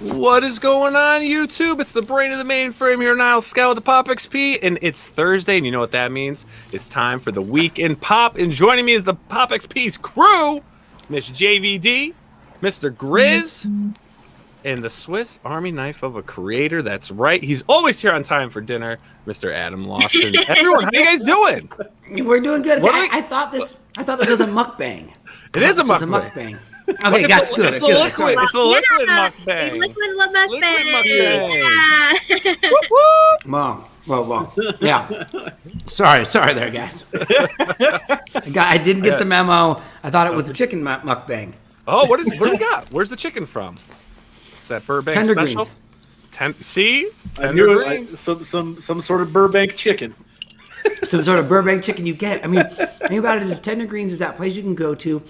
What is going on, YouTube? It's the brain of the mainframe here, Nile Scala with the POPXP, and it's Thursday, and you know what that means? It's time for the Week in Pop, and joining me is the POPXP's crew, Miss JVD, Mr. GRIZZ, and the Swiss Army knife of a creator. That's right, he's always here on time for dinner, Mr. Adam Lawson. Everyone, how you guys doing? We're doing good. I thought this was a mukbang. It is a mukbang. Okay, gotcha. Good. It's a liquid mukbang. Liquid mukbang. Well. Yeah. Sorry there, guys. I didn't get the memo. I thought it was a chicken mukbang. Oh, what do we got? Where's the chicken from? Is that Burbank Tender special? greens. See? I knew it. Some sort of Burbank chicken. Some sort of Burbank chicken you get. I mean, think about it as Tender Greens is that place you can go to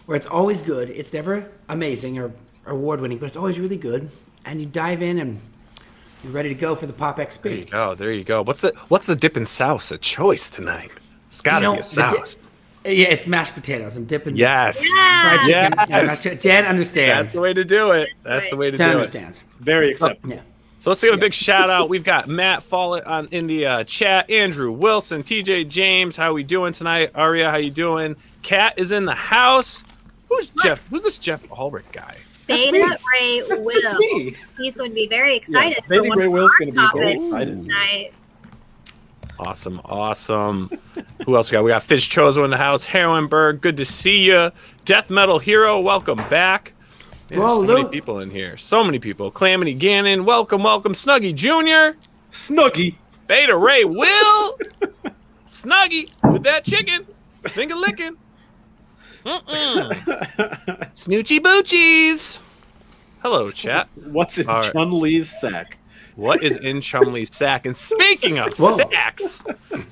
where it's always good. It's never amazing or award-winning, but it's always really good. And you dive in and you're ready to go for the POPXP. There you go. What's the dip and sauce? A choice tonight. It's gotta be a sauce. Yeah, it's mashed potatoes. I'm dipping. Yes. Fried chicken. Yes. Jen understands. That's the way to do it. That's the way to do it. Jen understands. Very acceptable. Yeah. So let's give a big shout out. We've got Matt Follett in the chat, Andrew Wilson, TJ James. How we doing tonight? Aria, how you doing? Kat is in the house. Who's Jeff? Who's this Jeff Ulrich guy? Beta Ray Will. He's going to be very excited. Yeah, Beta Ray Will's going to be very excited tonight. Awesome. Who else we got? We got Fish Chozo in the house. Heroinberg, good to see you. Death Metal Hero, welcome back. Man, Whoa, so many people in here. So many people. Calamity Gannon, welcome. Snuggy Jr. Snuggy. Beta Ray Will. Snuggy with that chicken. Finger licking. Snoochie Boochies. Hello, chat. What's in Chun-Li's sack? What is in Chumley's sack? And speaking of sacks,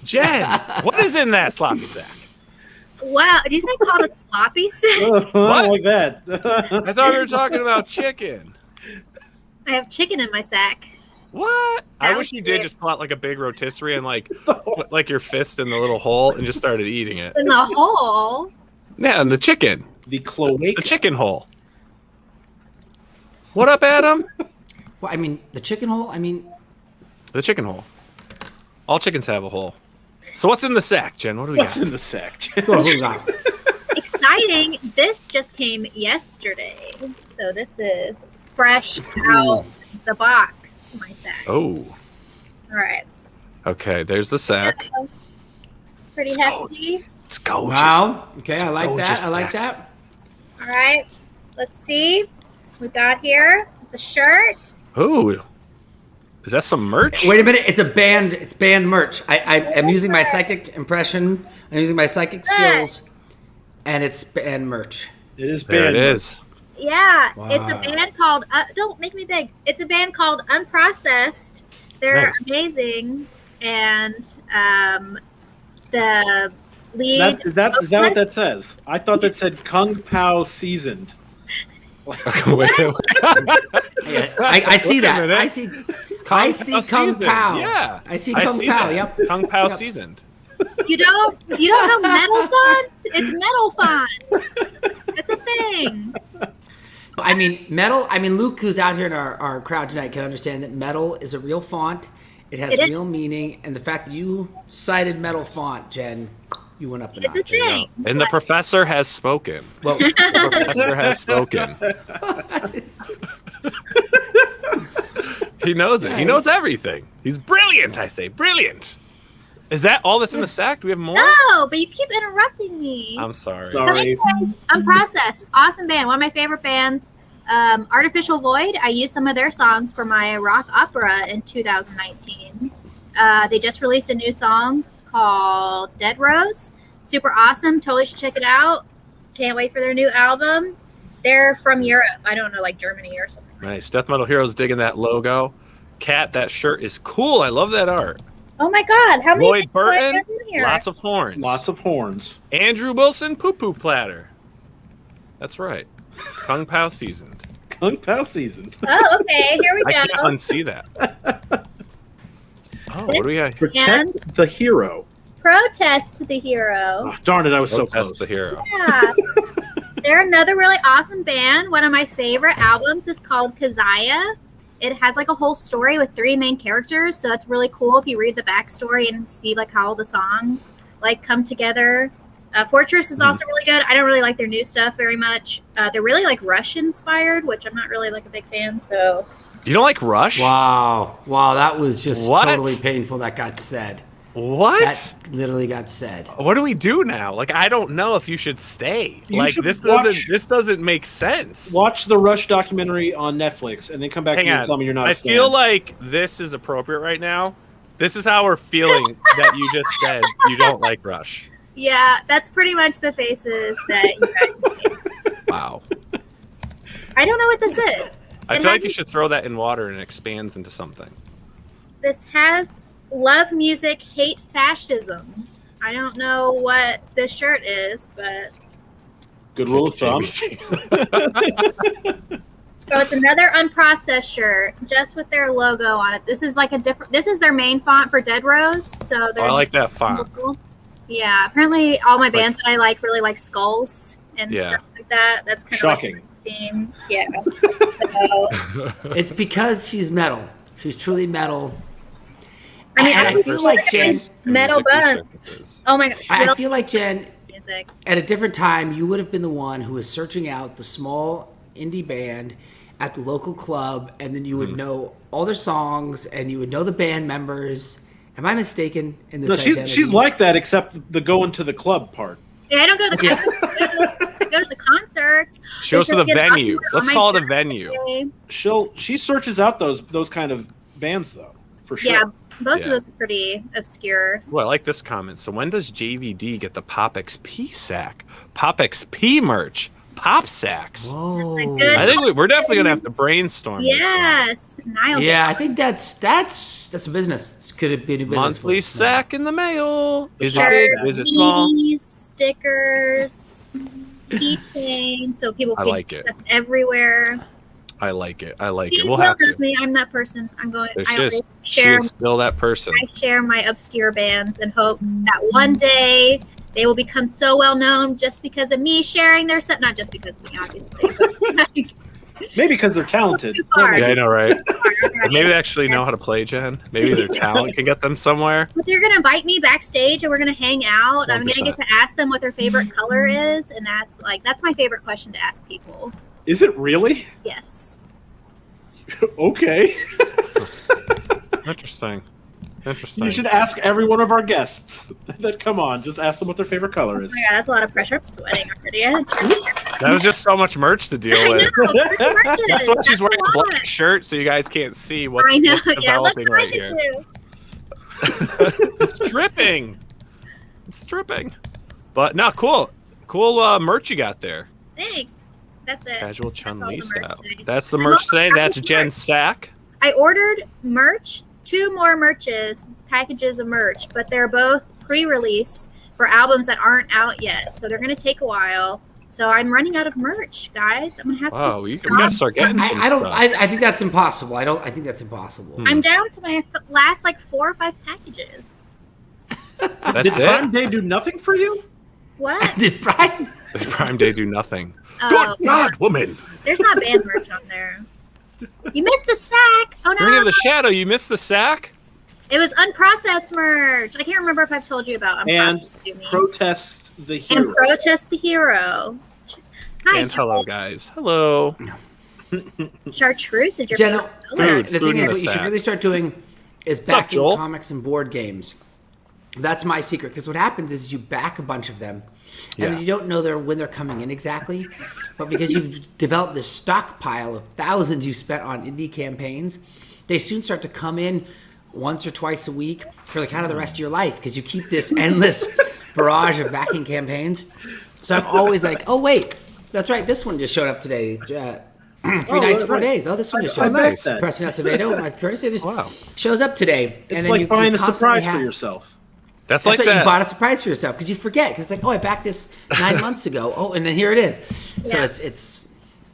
Jen, what is in that sloppy sack? Wow, did you say called a sloppy sack? What? Like that. I thought we were talking about chicken. I have chicken in my sack. What? I wish you did just pull out like a big rotisserie and put like your fist in the little hole and just started eating it. In the hole? Yeah, and the chicken. The cloaca. The chicken hole. What up, Adam? Well, I mean, the chicken hole. The chicken hole. All chickens have a hole. So what's in the sack, Jen? What do we got? What's in the sack, Jen? What do we got? Exciting. This just came yesterday. So this is fresh out the box, my sack. Oh. All right. Okay, there's the sack. Pretty hefty. It's gorgeous. Wow. Okay, It's I like that. gorgeous I like sack. that. All right. Let's see. We got here. It's a shirt. Ooh. Is that some merch? Wait a minute. It's band merch. I am using my psychic impression. I'm using my psychic skills, and it's band merch. It is There bad. it is. Yeah, Wow. it's a band called. Don't make me big. It's a band called Unprocessed. They're Nice. amazing, and the lead. Is that what that says? I thought that said Kung Pao seasoned. Wait. Yeah, I see Wait a that. minute. I see Kung seasoned. Pao. Yeah. I see Kung Pao. that. Yep. Kung Pao Yep. seasoned. You don't know metal font? It's metal font. It's a thing. I mean, metal. I mean, Luke, who's out here in our crowd tonight, can understand that metal is a real font. It has It is. real meaning, and the fact that you cited metal font, Jen, you went up a It's a notch. thing. And the professor has spoken. Well, The professor has spoken. He knows it. He knows everything. He's brilliant, I say. Brilliant. Is that all that's in the sack? Do we have more? No, but you keep interrupting me. I'm sorry. So anyways, Unprocessed, awesome band, one of my favorite bands. Artificial Void, I used some of their songs for my rock opera in 2019. They just released a new song called Dead Rose. Super awesome, totally should check it out. Can't wait for their new album. They're from Europe, I don't know, like Germany or something. Nice. Death Metal Heroes digging that logo. Kat, that shirt is cool. I love that art. Oh my god, how many Lloyd things do I Burton, have in here? lots of horns. Lots of horns. Andrew Wilson, poo poo platter. That's right. Kung Pao seasoned. Kung Pao seasoned. Oh, okay, here we I go. can't unsee that. Oh, what do we got? Protect the hero. Protest the hero. Oh, darn it, I was so That's close. the hero. Yeah. They're another really awesome band. One of my favorite albums is called Kazaya. It has like a whole story with 3 main characters, so it's really cool if you read the backstory and see like how all the songs like come together. Fortress is also really good. I don't really like their new stuff very much. They're really like Rush inspired, which I'm not really like a big fan. So You don't like Rush? Wow, that was just What? totally painful. That got said. What? That literally got said. What do we do now? Like, I don't know if you should stay. You Like, should this watch- doesn't make sense. Watch the Rush documentary on Netflix and then come back to Hang me and on. tell me you're not a I fan. feel like this is appropriate right now. This is how we're feeling that you just said you don't like Rush. yeah, that's pretty much the faces that you guys made. Wow. I don't know what this is. I It feel like has- you should throw that in water and it expands into something. This has love music, hate fascism. I don't know what this shirt is, but Good rule of thumb. so it's another unprocessed shirt, just with their logo on it. This is like a different. This is their main font for Dead Rose. So Oh, they're I like that font. Yeah, apparently all my bands that I like really like skulls and Yeah. stuff like that. That's kind Shocking. of like my theme. Yeah. So, It's because she's metal. She's truly metal. I mean, And I I feel like Jen. metal buns. Oh my gosh. I feel like Jen, music. at a different time, you would have been the one who was searching out the small indie band at the local club, and then you would know all their songs, and you would know the band members. Am I mistaken in this No, identity? she's like that except the going to the club part. Yeah, I don't go to the Yeah. I go to the concerts. She goes to the They should get venue. on Let's my call it a birthday. venue. She searches out those kind of bands though, for sure. Yeah, most Yeah. of those are pretty obscure. Well, I like this comment. So when does JVD get the POPXP sack? POPXP merch. Pop sacks. Whoa. That's a good- I think we're definitely going to have to brainstorm this one. Yes, Nile. Yeah, I think that's a business. Could it be a new business? for Monthly us? sack in the mail. Is it Shirts, big? Is it small? beanies, stickers, keychains, so people I can like it. that's everywhere. I like it. I like See, it. We'll Will have knows to. me. I'm that person. I'm going. There I she is. always She share. is still that person. I share my obscure bands in hopes that one day they will become so well known just because of me sharing their set. Not just because of me, obviously. But Maybe because they're talented. Too far. Yeah, I know, right? But Maybe they actually know how to play, Jen. Maybe their talent can get them somewhere. they're gonna invite me backstage and we're gonna hang out. I'm gonna 100%. get to ask them what their favorite color is, and that's my favorite question to ask people. Is it really? Yes. Okay. Interesting. Interesting. You should ask every one of our guests that come on. Just ask them what their favorite color is. Oh my god, that's a lot of pressure. I'm sweating already. That was just so much merch to deal I with. know. That's That's why she's wearing a lot. black shirt, so you guys can't see what's, I know. what's Yeah, look developing what I right can here. do. It's dripping. It's dripping. But no, cool. Cool merch you got there. Thanks. That's it. Casual That's all Chun Li the merch style. today. That's the I'm merch also today. happy That's for Jen's sack. I ordered merch, 2 more packages of merch, but they're both pre-release for albums that aren't out yet. So they're going to take a while. So I'm running out of merch, guys. I'm going to have Wow, to. we gotta start getting some I don't. stuff. I think that's impossible. I think that's impossible. I'm down to my last 4 or 5 packages. That's Did Prime it. Day do nothing for you? What? Did Brian? Did Prime Day do nothing? Oh, Good God, woman! there's not band merch on there. You missed the sack. Oh Ring no. of the Shadow, you missed the sack? It was unprocessed merch. I can't remember if I've told you about And unprocessed. protest the And hero. protest the hero. Hi, And hello, guys. Hello. Chartreuse is your Jen, favorite Food. color. the thing in is, the what you should sack. really start doing is up, backing Joel? comics and board games. That's my secret, because what happens is you back a bunch of them, and Yeah. then you don't know when they're coming in exactly, but because you've developed this stockpile of thousands you spent on indie campaigns, they soon start to come in once or twice a week for kind of the rest of your life, because you keep this endless barrage of backing campaigns. So I'm always like, oh wait, that's right, this one just showed up today. 3 nights, 4 right. days. Oh, this one just I showed up. bet that. Pressing Acevedo, my courtesy just Wow. shows up today. It's and then like you buying a constantly surprise have- for yourself. That's That's like what that. you bought a surprise for yourself because you forget. Because it's like, oh, I backed this 9 months ago. Oh, and then here it is. So Yeah. it's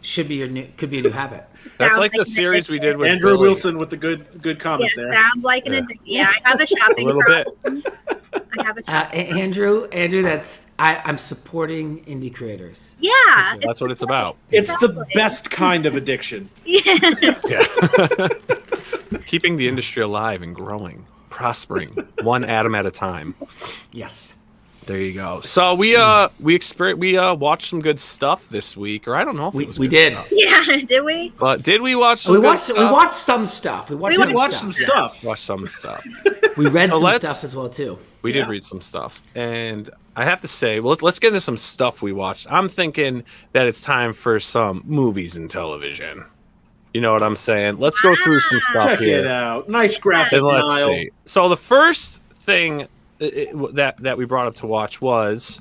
should be could be a new habit. That's Sounds like the an series we addiction. did with Andrew Billy. Wilson with the good comment Yeah, there. sounds like an Yeah. addiction. Yeah, I have a shopping A little problem. bit. I I have a shot. Andrew, I'm supporting indie creators. Yeah, That's what it's about. It's the best kind of addiction. Yeah. Yeah. Keeping the industry alive and growing, prospering, one atom at a time. Yes. There you go. So we watched some good stuff this week, or I don't know if it was We good did. stuff. Yeah, did we? But did we watch some We good watched stuff? some stuff. We watched Watch some stuff. Watched some stuff. We read So some let's- stuff as well too. We did read some stuff, and I have to say, well, let's get into some stuff we watched. I'm thinking that it's time for some movies and television. You know what I'm saying? Let's go through some stuff Check here. it out. Nice graphic, And let's Nile. see. So the first thing that we brought up to watch was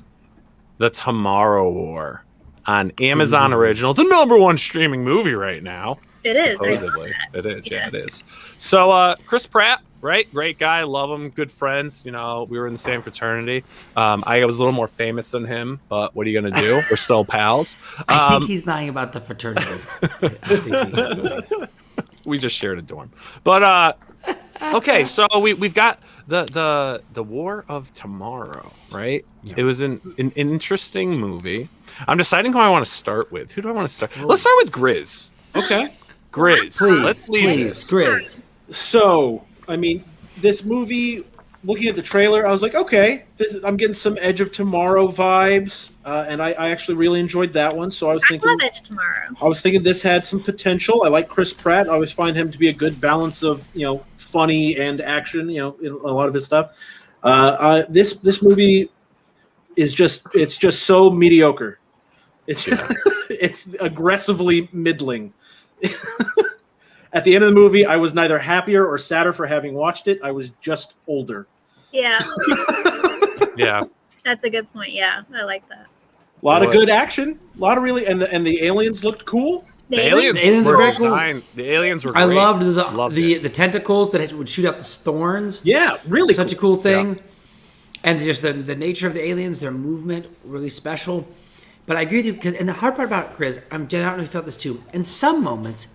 The Tomorrow War on Amazon Original, the #1 streaming movie right now. It is. Supposedly. It is, yeah, it is. So Chris Pratt, right? Great guy, love him, good friends. You know, we were in the same fraternity. I was a little more famous than him, but what are you gonna do? We're still pals. I think he's lying about the fraternity. I think he's We just shared a dorm. But okay, so we've got the War of Tomorrow, right? Yeah. It was an interesting movie. I'm deciding who I want to start with. Who do I want to start? Let's start with GRIZZ. Okay. GRIZZ. Let's leave please, this. Grizz. So, I mean, this movie, looking at the trailer, I was like, okay, I'm getting some Edge of Tomorrow vibes, and I actually really enjoyed that one. So I was I thinking, love it tomorrow. I was thinking this had some potential. I like Chris Pratt. I always find him to be a good balance of funny and action. In a lot of his stuff. This movie is just so mediocre. It's it's aggressively middling. At the end of the movie, I was neither happier or sadder for having watched it. I was just older. Yeah, Yeah. that's a good point. Yeah, I like that. A lot of good action. A lot of really, and the aliens looked cool. The aliens are were very cool. designed. The aliens were. I Great. loved it. the tentacles that would shoot out the thorns. Yeah, really Such a cool. cool thing. And just the nature of the aliens, their movement, really special. But I agree with you, and the hard part about GRIZZ, I don't know if you felt this too, in some moments,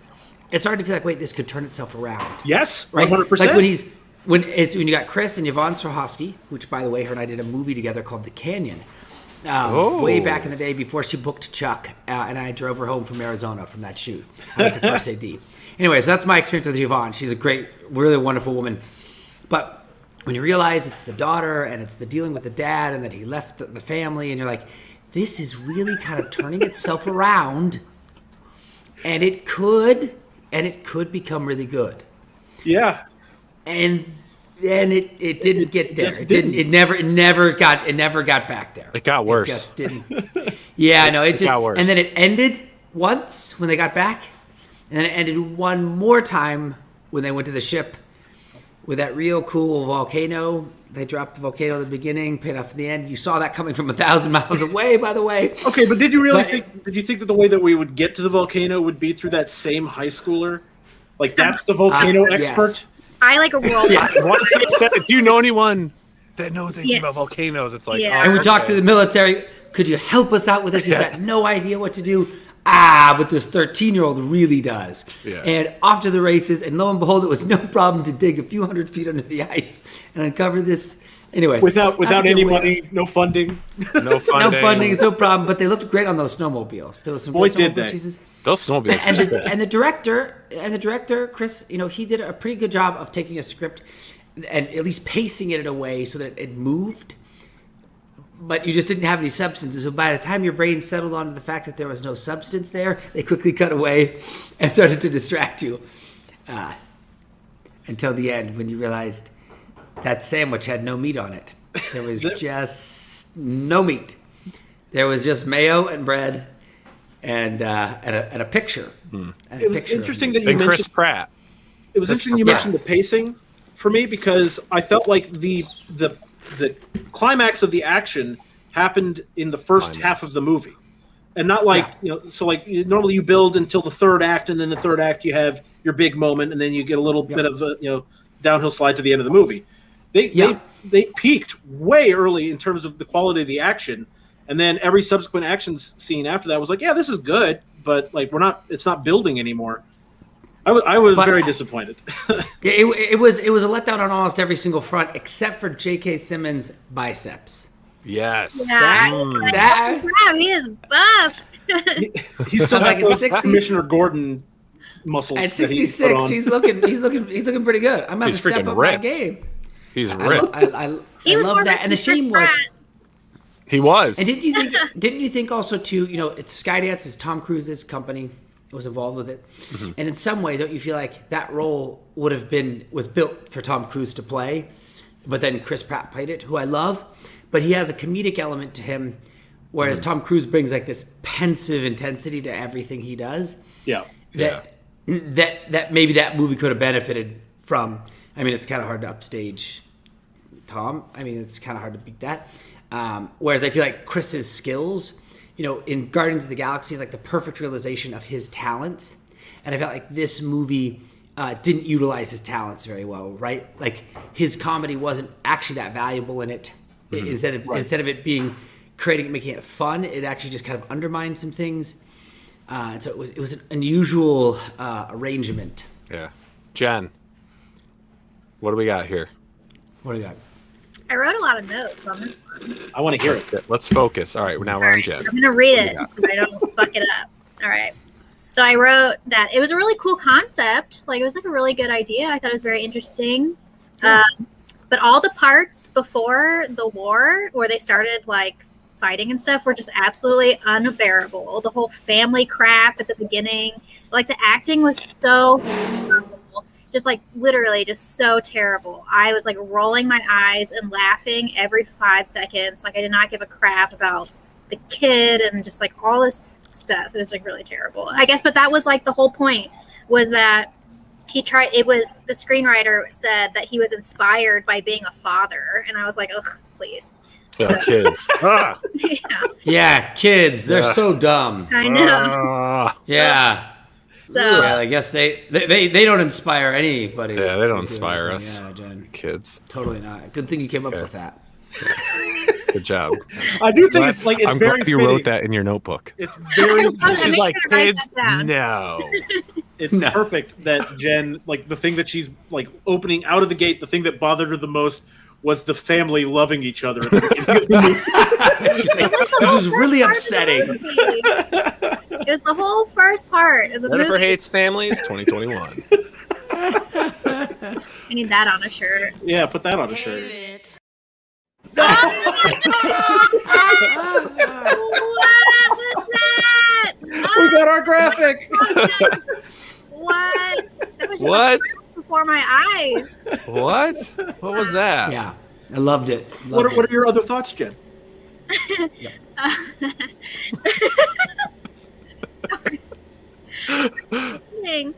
it's hard to feel like, wait, this could turn itself around. Yes, Right? 100%. Like when you got Chris and Yvonne Strahovski, which, by the way, her and I did a movie together called The Canyon, way back in the day before she booked Chuck, and I drove her home from Arizona from that shoot. I was the first AD. Anyways, that's my experience with Yvonne. She's a great, really wonderful woman. But when you realize it's the daughter and it's the dealing with the dad and that he left the family, and you're like, this is really kind of turning itself around, and it could become really good. Yeah. And then it didn't get there. just It didn't. It never got back there. It got worse. It just didn't. Yeah, no, it just got worse. And then it ended once when they got back, and then it ended one more time when they went to the ship with that real cool volcano. They dropped the volcano at the beginning, paid off at the end. You saw that coming from 1,000 miles away, by the way. Okay, but did you really But- did you think that the way that we would get to the volcano would be through that same high schooler? Like that's the volcano yes. expert? I like a world. Once they said it, do you know anyone that knows anything Yeah. about volcanoes? It's like, Yeah. And we okay. talked to the military. Could you help us out with this? We've Yeah. got no idea what to do. But this 13-year-old really does. Yeah. And off to the races, and lo and behold, it was no problem to dig a few hundred feet under the ice and uncover this. Anyways, Without not to any get way- money, no funding. No funding. No funding, it's no problem. But they looked great on those snowmobiles. There was some Boy, great did snowmobile they. chases. Those snowmobiles. And the director, Chris, he did a pretty good job of taking a script and at least pacing it in a way so that it moved, but you just didn't have any substance. So by the time your brain settled onto the fact that there was no substance there, they quickly cut away and started to distract you until the end when you realized that sandwich had no meat on it. There was just no meat. There was just mayo and bread and a picture. And a It was picture of interesting meat. that you and Chris mentioned Pratt. it was interesting you Yeah. mentioned the pacing for me because I felt like the climax of the action happened in the first half of the movie. And not like, so like normally you build until the third act, and then the third act you have your big moment, and then you get a little bit of a, downhill slide to the end of the movie. They peaked way early in terms of the quality of the action, and then every subsequent action scene after that was like, yeah, this is good, but like it's not building anymore. I was But- very disappointed. It was a letdown on almost every single front except for J.K. Simmons' biceps. Yes. Yeah, That- crap, he is buff. He's still Like like at those 60s Commissioner Gordon muscles. At that he put 66, on. he's looking pretty good. I'm gonna He's step freaking up ripped. my game. He's I ripped. He was love more that. ripped And the than shame Chris was. Pratt. He was. And didn't you think also too? It's Skydance is Tom Cruise's company was involved with it, and in some way, don't you feel like that role was built for Tom Cruise to play, but then Chris Pratt played it, who I love, but he has a comedic element to him, whereas Tom Cruise brings like this pensive intensity to everything he does. Yeah. That maybe that movie could have benefited from. I mean, it's kind of hard to upstage Tom. I mean, it's kind of hard to beat that. Whereas I feel like Chris's skills, in Guardians of the Galaxy is like the perfect realization of his talents. And I felt like this movie didn't utilize his talents very well, right? Like his comedy wasn't actually that valuable in it. Instead of it being making it fun, it actually just kind of undermined some things. So it was an unusual arrangement. Yeah. Jen, what do we got here? What do you got? I wrote a lot of notes on this one. I want to hear it. Let's focus. All right, now we're on Jen. I'm going to read it so I don't fuck it up. All right. So I wrote that it was a really cool concept. Like, it was like a really good idea. I thought it was very interesting. But all the parts before the war where they started, like, fighting and stuff were just absolutely unbearable. The whole family crap at the beginning. Like, the acting was so horrible. Just like literally just so terrible. I was like rolling my eyes and laughing every 5 seconds. Like I did not give a crap about the kid and just like all this stuff. It was like really terrible. I guess, but that was like the whole point was that the screenwriter said that he was inspired by being a father. And I was like, ugh, please. Yeah, kids. Yeah, Yeah, kids, they're so dumb. I know. Yeah. So Yeah, I guess they don't inspire anybody. Yeah, they don't to do inspire anything. us. Yeah, Jen. Kids. Totally not. Good thing you came up Yeah. with that. Good job. I do think it's I'm very glad you fitting. wrote that in your notebook. It's very. I She's made like, sure to write kids, that down. no. It's No. perfect that Jen, like the thing that she's like opening out of the gate, the thing that bothered her the most was the family loving each other. At the beginning of the movie. She's like, this is really upsetting. It was the whole first part of the Jennifer movie. Hates Families 2021. I need that on a shirt. Yeah, put that on a shirt. What was that? We got our graphic. What? That was just What? before my eyes. What? What was that? Yeah, I loved it. What Loved are it. your other thoughts, Jen? Thing.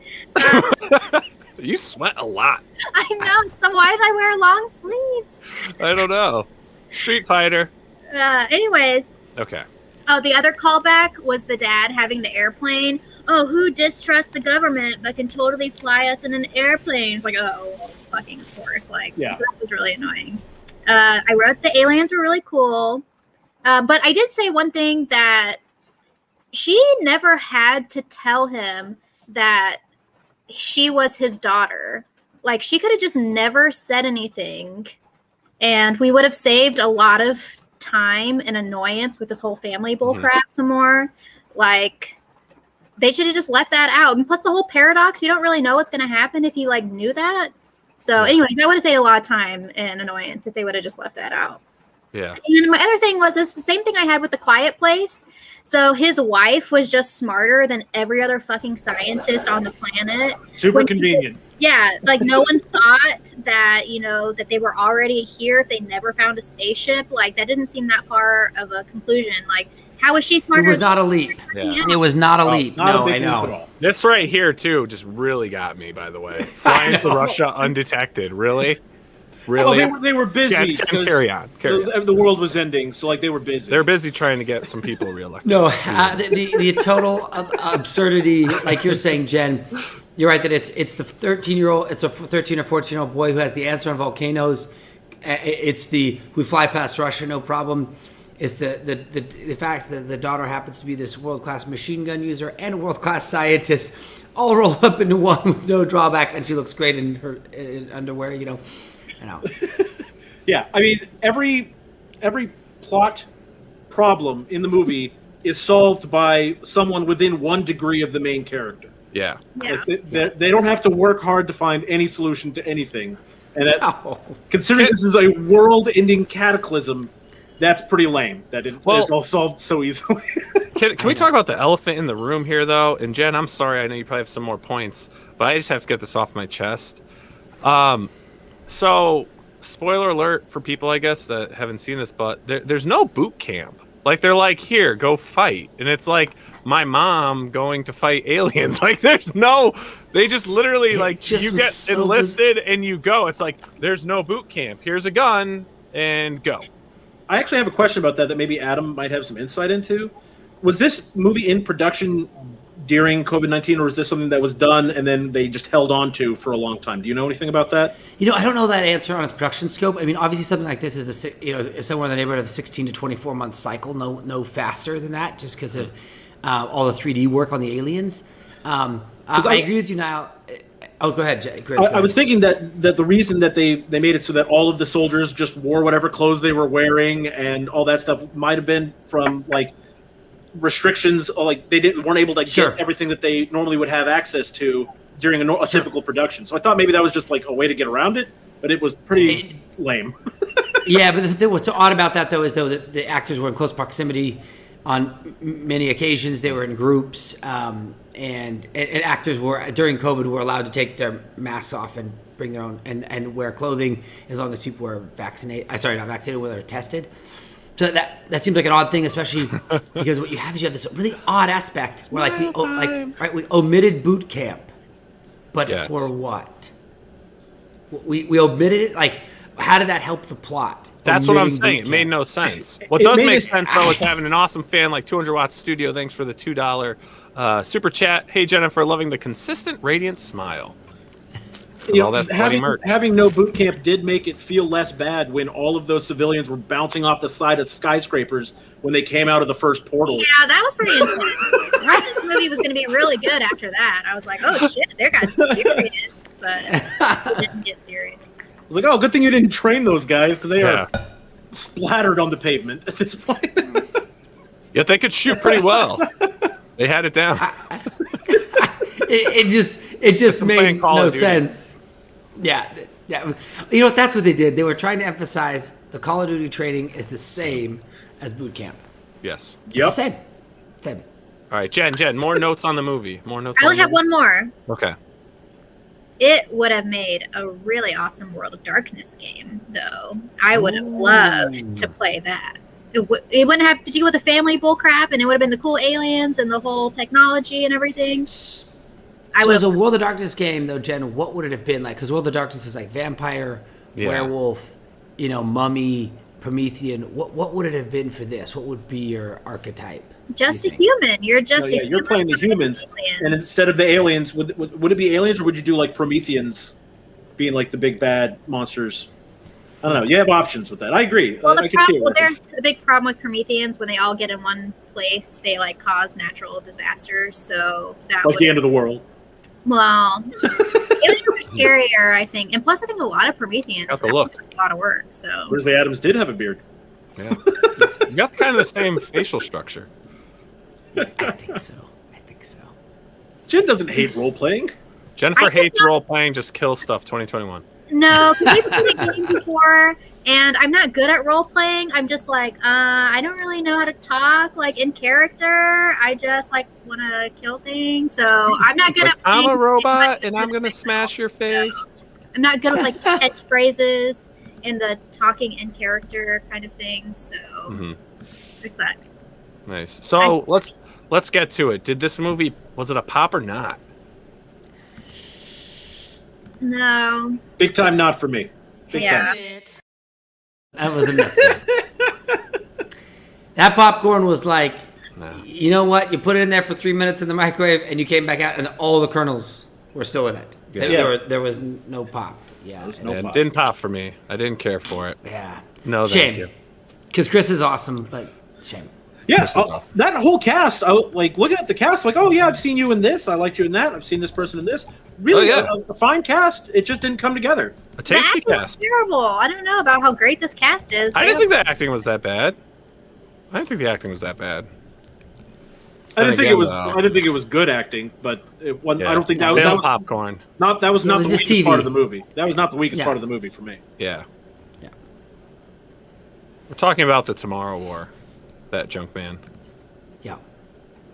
You sweat a lot. I know. So why did I wear long sleeves? I don't know. Street Fighter. Anyways. Okay. Oh, the other callback was the dad having the airplane. Oh, who distrusts the government but can totally fly us in an airplane? It's like, oh, fucking of course. Like, Yeah. so that was really annoying. I wrote the aliens were really cool. But I did say one thing that she never had to tell him that she was his daughter. Like, she could have just never said anything, and we would have saved a lot of time and annoyance with this whole family bullcrap some more. Like, they should have just left that out. And plus the whole paradox, you don't really know what's going to happen if you like knew that. So anyways, I would have saved a lot of time and annoyance if they would have just left that out. Yeah. And my other thing was this the same thing I had with The Quiet Place. So his wife was just smarter than every other fucking scientist on the planet. Super When- convenient. Yeah, like no one thought that, that they were already here if they never found a spaceship. Like that didn't seem that far of a conclusion. Like, how was she smarter? It was not a leap. Yeah. It was not a leap. Not No, a big I leap at know. all. This right here, too, just really got me, by the way. Flying to know. Russia undetected. Really? Well, Really? they were busy. Jen, because carry on. Carry on. the world was ending, so like they were busy. They're busy trying to get some people reelected. No, the total absurdity, like you're saying, Jen. You're right that it's the 13-year-old, it's a 13 or 14-year-old boy who has the answer on volcanoes. It's we fly past Russia, no problem. is the fact that the daughter happens to be this world-class machine gun user and world-class scientist, all rolled up into one with no drawbacks, and she looks great in her underwear. You know. Yeah, I mean every plot problem in the movie is solved by someone within 1 degree of the main character. Yeah. Yeah. Like they don't have to work hard to find any solution to anything. And that, considering this is a world-ending cataclysm, that's pretty lame. That it's all solved so easily. Can we talk about the elephant in the room here, though? And Jen, I'm sorry, I know you probably have some more points, but I just have to get this off my chest. So, spoiler alert for people, I guess, that haven't seen this, but there's no boot camp. Like, they're like, here, go fight. And it's like my mom going to fight aliens. Like, there's no... They just literally, you get enlisted and you go. It's like, there's no boot camp. Here's a gun and go. I actually have a question about that maybe Adam might have some insight into. Was this movie in production during COVID-19, or was this something that was done and then they just held on to for a long time? Do you know anything about that? You know, I don't know that answer on its production scope. I mean, obviously something like this is somewhere in the neighborhood of 16 to 24 month cycle. No faster than that, just because of all the 3D work on the aliens. I agree with you, Nile. Oh, go ahead, GRIZZ. I was thinking that the reason that they made it so that all of the soldiers just wore whatever clothes they were wearing and all that stuff might have been from restrictions, or like they weren't able to get everything that they normally would have access to during a typical production. So I thought maybe that was just like a way to get around it, but it was pretty lame. Yeah, but what's odd about that, though, is that the actors were in close proximity on many occasions. They were in groups, and actors were, during COVID, were allowed to take their masks off and bring their own, and wear clothing as long as people were vaccinated. Not vaccinated, whether they're tested. So that seems like an odd thing, especially because what you have is this really odd aspect where we omitted boot camp, but for what? We omitted it. Like, how did that help the plot? That's what I'm saying. It made no sense. What does make sense, though, is having an awesome fan like 200 Watts Studio. Thanks for the $2 super chat. Hey, Jennifer, loving the consistent radiant smile. Having no boot camp did make it feel less bad when all of those civilians were bouncing off the side of skyscrapers when they came out of the first portal. Yeah, that was pretty intense. I thought the movie was going to be really good after that. I was like, oh shit, they got serious, but it didn't get serious. I was like, oh, good thing you didn't train those guys, because they are splattered on the pavement at this point. Yet they could shoot pretty well. They had it down. It just made no sense. Yeah. You know what? That's what they did. They were trying to emphasize the Call of Duty training is the same as boot camp. Yes. Yep. It's the same. All right, Jen, more notes on the movie. I only have one more. Okay. It would have made a really awesome World of Darkness game, though. I would have loved to play that. It wouldn't have to deal with the family bullcrap, and it would have been the cool aliens and the whole technology and everything. So as a World of Darkness game, though, Jen, what would it have been like? Because World of Darkness is like vampire, werewolf, mummy, Promethean. What would it have been for this? What would be your archetype? Just a human. You're just a human. You're playing the humans. And instead of the aliens, would it be aliens, or would you do like Prometheans being like the big bad monsters? I don't know. You have options with that. I agree. Well, there's a big problem with Prometheans. When they all get in one place, they cause natural disasters. So that the end of the world. Well, aliens are scarier, I think, and plus, I think a lot of Prometheans got the look. A lot of work. So Grizzly Adams did have a beard. Yeah, you got kind of the same facial structure. I think so. Jen doesn't hate role playing. Jennifer hates role playing. Just kill stuff. 2021. No, because we've played the game before, and I'm not good at role playing. I'm just I don't really know how to talk in character. I just want to kill things, so I'm not good at playing. I'm a robot, and I'm gonna smash your face. So I'm not good at catchphrases and the talking in character kind of thing. So like that. Nice. So let's get to it. Did this movie, was it a pop or not? No. Big time not for me. Big time. That was a mess. That popcorn was you know what? You put it in there for 3 minutes in the microwave, and you came back out, and all the kernels were still in it. Yeah. There was no pop. Yeah. It didn't pop for me. I didn't care for it. Yeah. No, shame. Because Chris is awesome, but shame. Yeah, that whole cast. Looking at the cast, like, oh yeah, I've seen you in this. I liked you in that. I've seen this person in this. Really, a fine cast. It just didn't come together. A tasty cast. Terrible. I don't know about how great this cast is. I didn't think the acting was that bad. I didn't think the acting was that bad. I didn't think it was good acting, but it wasn't, I don't think that was popcorn. That was not the weakest TV. part of the movie. That was not the weakest part of the movie for me. Yeah. We're talking about the Tomorrow War, that junk man. Yeah.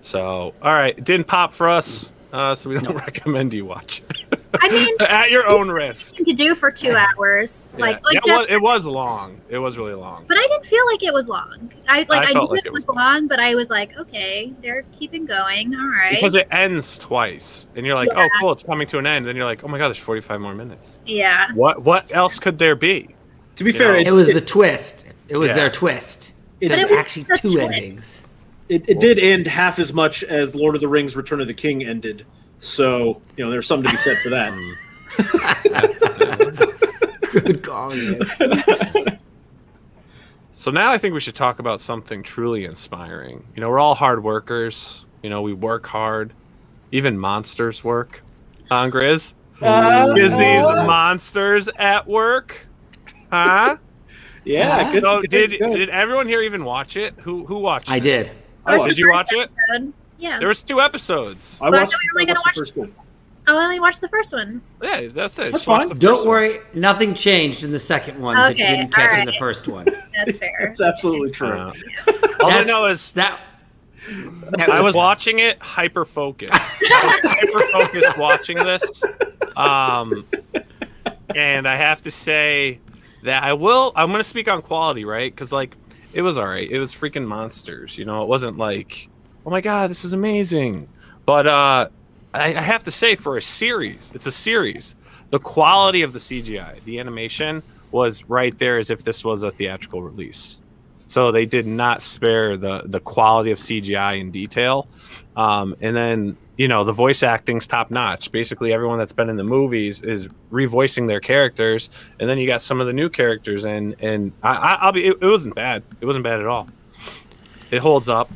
So, all right, it didn't pop for us, so we don't recommend you watch it. I mean, at your own risk. To do for 2 hours, it was long. It was really long. But I didn't feel like it was long. I knew like it was long, but I was like, okay, they're keeping going. All right. Because it ends twice, and you're like, oh, cool, it's coming to an end. Then you're like, oh my god, there's 45 more minutes. Yeah. What else could there be? To be fair, it was the twist. It was their twist. There's actually 2 endings. It did end half as much as Lord of the Rings: Return of the King ended. So, there's something to be said for that. Good call, yes. So now I think we should talk about something truly inspiring. We're all hard workers. We work hard. Even monsters work. GRIZZ? Disney's monsters at work? Huh? Yeah. Good, so good. Did everyone here even watch it? Who watched it? I did. Did you watch it? Yeah. There was 2 episodes. I watched the first one. I only watched the first one. Yeah, that's it. That's fine. Don't worry, nothing changed in the second one that you didn't catch in the first one. That's fair. That's absolutely true. All I know is that I was watching it hyper focused. Watching this. And I have to say that I'm going to speak on quality, right? Because, it was all right. It was freaking monsters. It wasn't like, oh my god, this is amazing. But I have to say, for a series, it's a series. The quality of the CGI, the animation, was right there as if this was a theatrical release. So they did not spare the quality of CGI in detail. And then, the voice acting's top notch. Basically, everyone that's been in the movies is revoicing their characters. And then you got some of the new characters. And it wasn't bad. It wasn't bad at all. It holds up.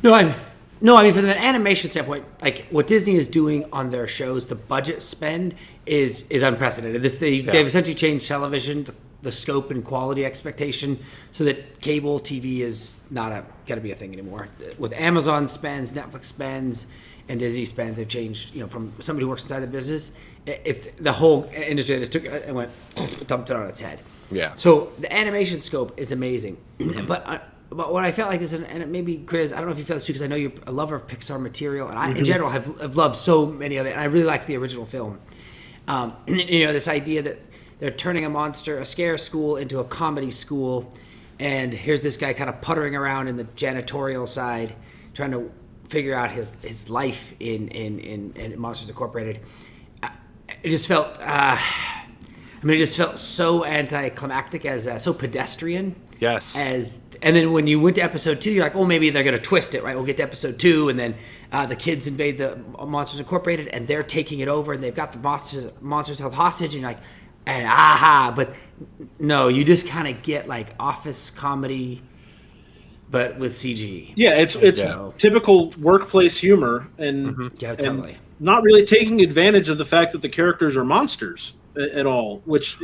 No, I mean, from an animation standpoint, what Disney is doing on their shows, the budget spend is unprecedented. They've essentially changed television, the scope and quality expectation, so that cable TV is not going to be a thing anymore. With Amazon spends, Netflix spends, and Disney spends, they've changed. From somebody who works inside the business, the whole industry just took it and went dumped it on its head. Yeah. So the animation scope is amazing, but what I felt like this, and maybe GRIZZ, I don't know if you felt this too, because I know you're a lover of Pixar material, and I, in general, have loved so many of it, and I really like the original film. This idea that they're turning a scare school into a comedy school, and here's this guy kind of puttering around in the janitorial side, trying to figure out his life in Monsters Incorporated. It just felt, it just felt so anticlimactic, so pedestrian. Yes. And then when you went to episode 2, you're like, oh, maybe they're going to twist it, right? We'll get to episode 2, and then the kids invade the Monsters Incorporated, and they're taking it over, and they've got the monsters held hostage, and you're like, but no, you just kind of get office comedy, but with CG. Yeah, it's typical workplace humor, and totally. Not really taking advantage of the fact that the characters are monsters at all, which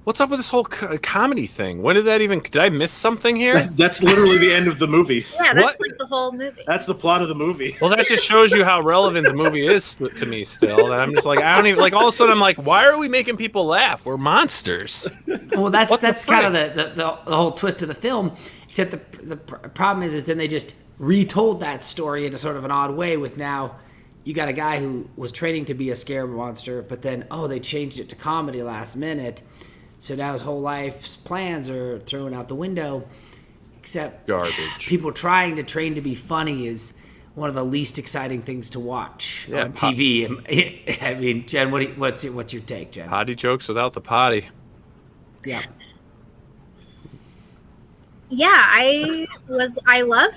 What's up with this whole comedy thing? When did I miss something here? That's literally the end of the movie. Yeah, that's the whole movie. That's the plot of the movie. Well, that just shows you how relevant the movie is to me still. And I'm just like, I don't even, all of a sudden I'm like, why are we making people laugh? We're monsters. Well, that's kind of the whole twist of the film, except the problem is then they just retold that story in a sort of an odd way with now you got a guy who was training to be a scare monster, but then, they changed it to comedy last minute. So now his whole life's plans are thrown out the window, except garbage. People trying to train to be funny is one of the least exciting things to watch on TV. I mean, Jen, what's your take, Jen? Potty jokes without the potty. Yeah. Yeah, I love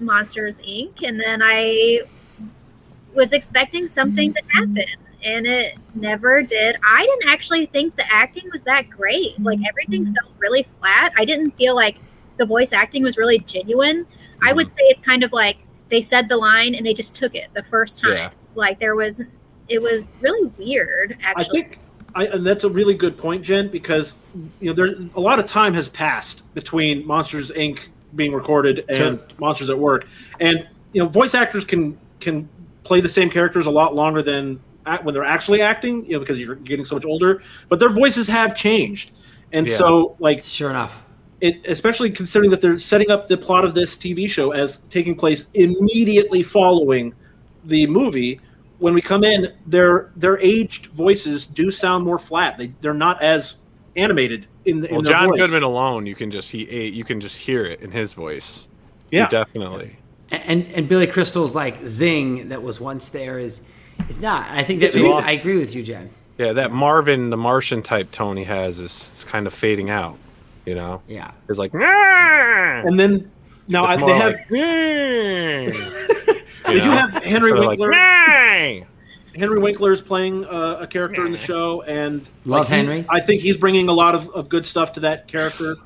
Monsters Inc. And then I was expecting something to happen. And it never did. I didn't actually think the acting was that great. Everything felt really flat. I didn't feel like the voice acting was really genuine. I would say it's kind of like they said the line and they just took it the first time. Yeah. Like it was really weird, actually. I think and that's a really good point, Jen, because there's a lot of time has passed between Monsters Inc. being recorded and Monsters at Work, and voice actors can play the same characters a lot longer than when they're actually acting, because you're getting so much older. But their voices have changed, and so sure enough, especially considering that they're setting up the plot of this TV show as taking place immediately following the movie. When we come in, their aged voices do sound more flat. They're not as animated in their John voice. Goodman alone, you can just hear it in his voice. Yeah, definitely. And Billy Crystal's zing that was once there is not. I think that I agree with you, Jen. Yeah, that Marvin the Martian type tone he has is kind of fading out. Yeah, it's like, and then now it's they have. They do have Henry Winkler. Henry Winkler is playing a character in the show, and Henry. I think he's bringing a lot of good stuff to that character.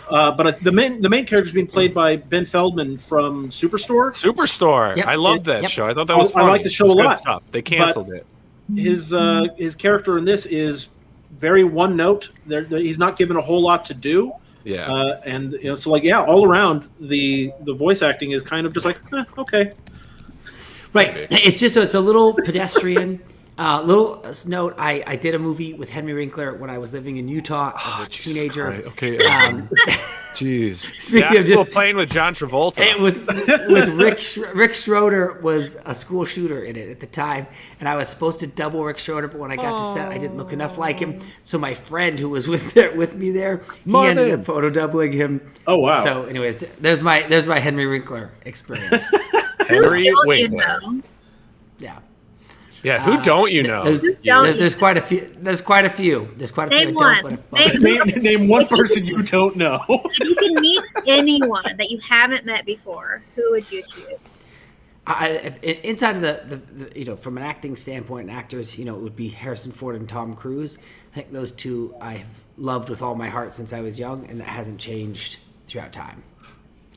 But the main character is being played by Ben Feldman from Superstore. Yep. I loved that show. I thought that was funny. I like the show a lot. Stuff. They canceled it. His character in this is very one note. He's not given a whole lot to do. Yeah. And all around the voice acting is kind of just okay. Right. It's just it's a little pedestrian. Little note, I did a movie with Henry Winkler when I was living in Utah as a teenager. Christ. Okay. Jeez. Speaking of just playing with John Travolta. with Rick Schroeder was a school shooter in it at the time, and I was supposed to double Rick Schroeder, but when I got to set, I didn't look enough like him. So my friend who was with me there, he ended up photo doubling him. Oh wow. So anyways, there's my Henry Winkler experience. Henry Winkler. Yeah. Yeah, who don't you know? There's quite a few. There's quite a few. Name one. Name one person you don't know. If you can meet anyone that you haven't met before, who would you choose? Inside of the from an acting standpoint, actors, it would be Harrison Ford and Tom Cruise. I think those two I've loved with all my heart since I was young, and that hasn't changed throughout time.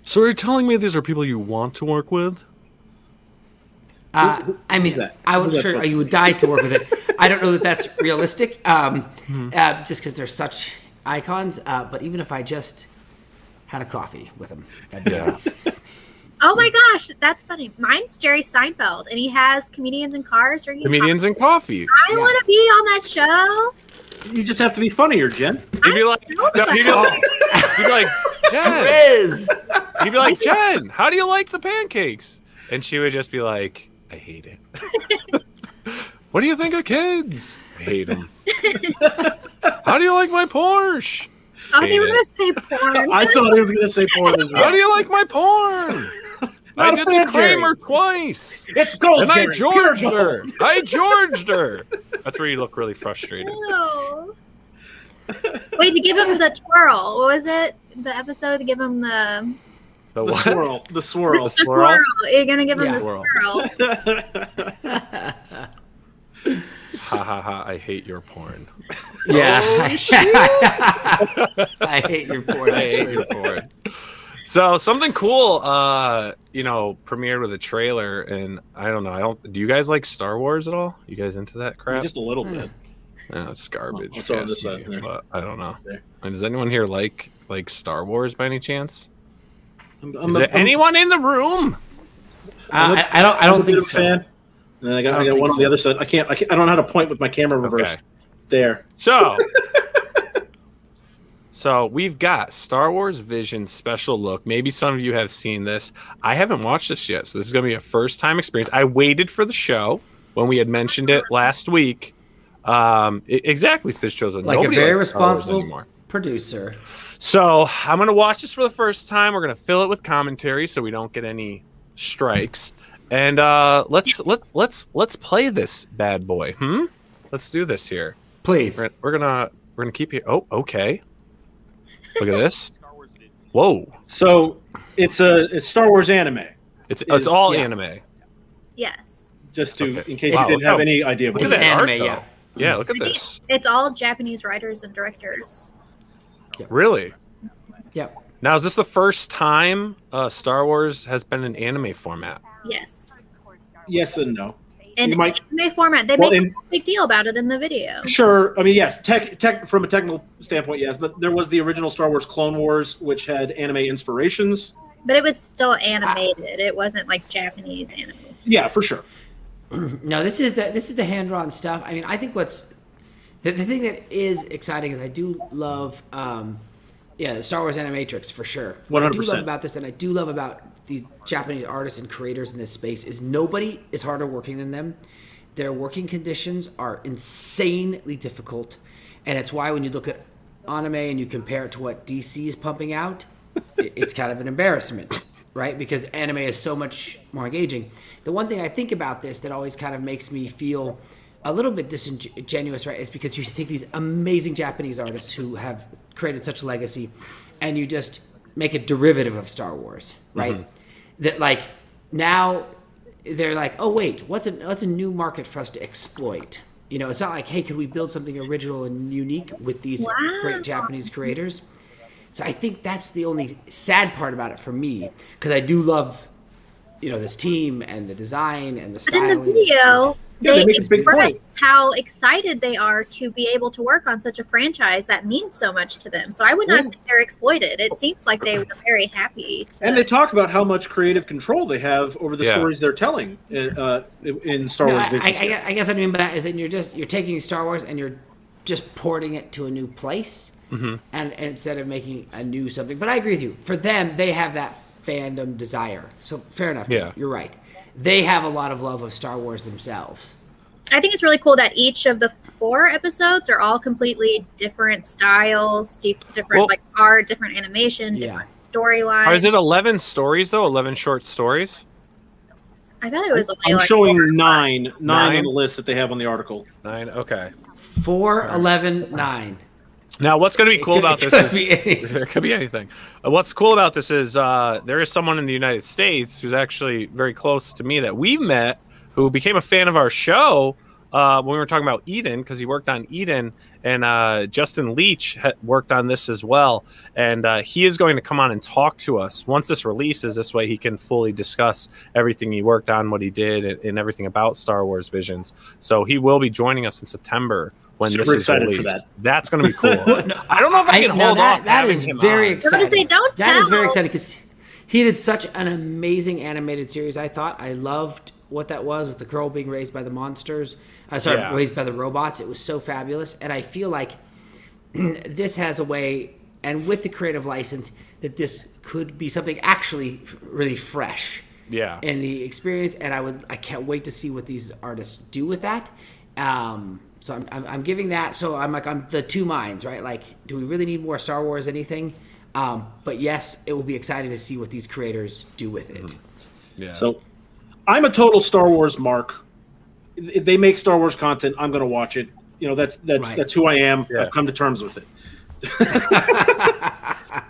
So you're telling me these are people you want to work with? I would sure you would die to work with it. I don't know that that's realistic, just because they're such icons. But even if I just had a coffee with them, that'd be enough. Oh my gosh, that's funny. Mine's Jerry Seinfeld, and he has Comedians in Cars drinking Comedians and Coffee. I want to be on that show. You just have to be funnier, Jen. He'd be like, Jen. GRIZZ. He'd be like, Jen, how do you like the pancakes? And she would just be like, I hate it. What do you think of kids? I hate them. How do you like my Porsche? Oh, they were going to say porn. I thought he was going to say porn as well. How do you like my porn? I did the Kramer twice. It's gold, and Jerry. I Georged her. I Georged her. That's where you look really frustrated. No. Wait, to give him the twirl. What was it? The episode to give him the what? Swirl. The swirl. The swirl. You're going to give him the swirl. Ha ha ha, I hate your porn. Yeah. Oh, I hate your porn. I hate your porn. So something cool, premiered with a trailer, and I don't know. Do you guys like Star Wars at all? You guys into that crap? Just a little bit. Yeah, it's garbage. What's on this side? But I don't know. And does anyone here like Star Wars by any chance? Is there anyone in the room? I don't think so. Fan. And then I got one on the other side. I don't know how to point with my camera reversed. Okay. There. So we've got Star Wars Vision special look. Maybe some of you have seen this. I haven't watched this yet, so this is going to be a first-time experience. I waited for the show when we had mentioned it last week. Exactly, Fish chose like a very responsible producer. So I'm going to watch this for the first time. We're going to fill it with commentary so we don't get any strikes. And let's play this bad boy. Let's do this here. Please. We're gonna keep you. Oh, okay. Look at this. Whoa. So it's Star Wars anime. It's all anime. Yes. Just in case you didn't have any idea. Look It's at that anime, art, yeah. Look at this. It's all Japanese writers and directors. Really? Yep. Now, is this the first time Star Wars has been in anime format? Yes. Yes and no. In anime format, they make a big deal about it in the video. Sure. I mean, yes, from a technical standpoint, yes. But there was the original Star Wars Clone Wars, which had anime inspirations. But it was still animated. It wasn't like Japanese anime. Yeah, for sure. No, this is the hand-drawn stuff. I mean, I think what's the thing that is exciting is I do love, the Star Wars Animatrix for sure. 100%. What I do love about this, and I do love about the Japanese artists and creators in this space, is nobody is harder working than them. Their working conditions are insanely difficult, and it's why when you look at anime and you compare it to what DC is pumping out, it's kind of an embarrassment, right? Because anime is so much more engaging. The one thing I think about this that always kind of makes me feel a little bit disingenuous, right, is because you think these amazing Japanese artists who have created such a legacy, and you just make a derivative of Star Wars, right? Mm-hmm. That like now they're like, oh wait, what's a new market for us to exploit? You know, it's not like, hey, could we build something original and unique with these great Japanese creators? So I think that's the only sad part about it for me, because I do love, this team and the design and the styling. But in the video, they make a big point. How excited they are to be able to work on such a franchise that means so much to them. So I would not say they're exploited. It seems like they were very happy. And they talk about how much creative control they have over the stories they're telling in Star Wars. I guess what I mean by that is that you're taking Star Wars and you're just porting it to a new place, and instead of making a new something. But I agree with you. For them, they have that fandom desire. So fair enough. Yeah. You're right. They have a lot of love of Star Wars themselves. I think it's really cool that each of the 4 episodes are all completely different styles, different like art, different animation, different storylines. Is it 11 stories though? 11 short stories? I thought it was only I'm showing 9 on the list that they have on the article. 9, okay. 4, 11, 9. Now, what's going to be cool about this is there could be anything. What's cool about this is there is someone in the United States who's actually very close to me that we've met, who became a fan of our show when we were talking about Eden, because he worked on Eden, and Justin Leach worked on this as well. And he is going to come on and talk to us once this releases. This way he can fully discuss everything he worked on, what he did, and everything about Star Wars Visions. So he will be joining us in September. When Super this is excited released. for that. That's going to be cool. I don't know if I can hold off. That is very exciting. They don't that is very exciting because he did such an amazing animated series. I loved what that was, with the girl being raised by the monsters. Raised by the robots. It was so fabulous, and I feel like this has a way, and with the creative license, that this could be something actually really fresh. Yeah. In the experience, and I can't wait to see what these artists do with that. So I'm giving that. So I'm the two minds, right? Like, do we really need more Star Wars? Anything? But yes, it will be exciting to see what these creators do with it. Mm-hmm. Yeah. So I'm a total Star Wars mark. If they make Star Wars content, I'm going to watch it. That's who I am. Yeah. I've come to terms with it.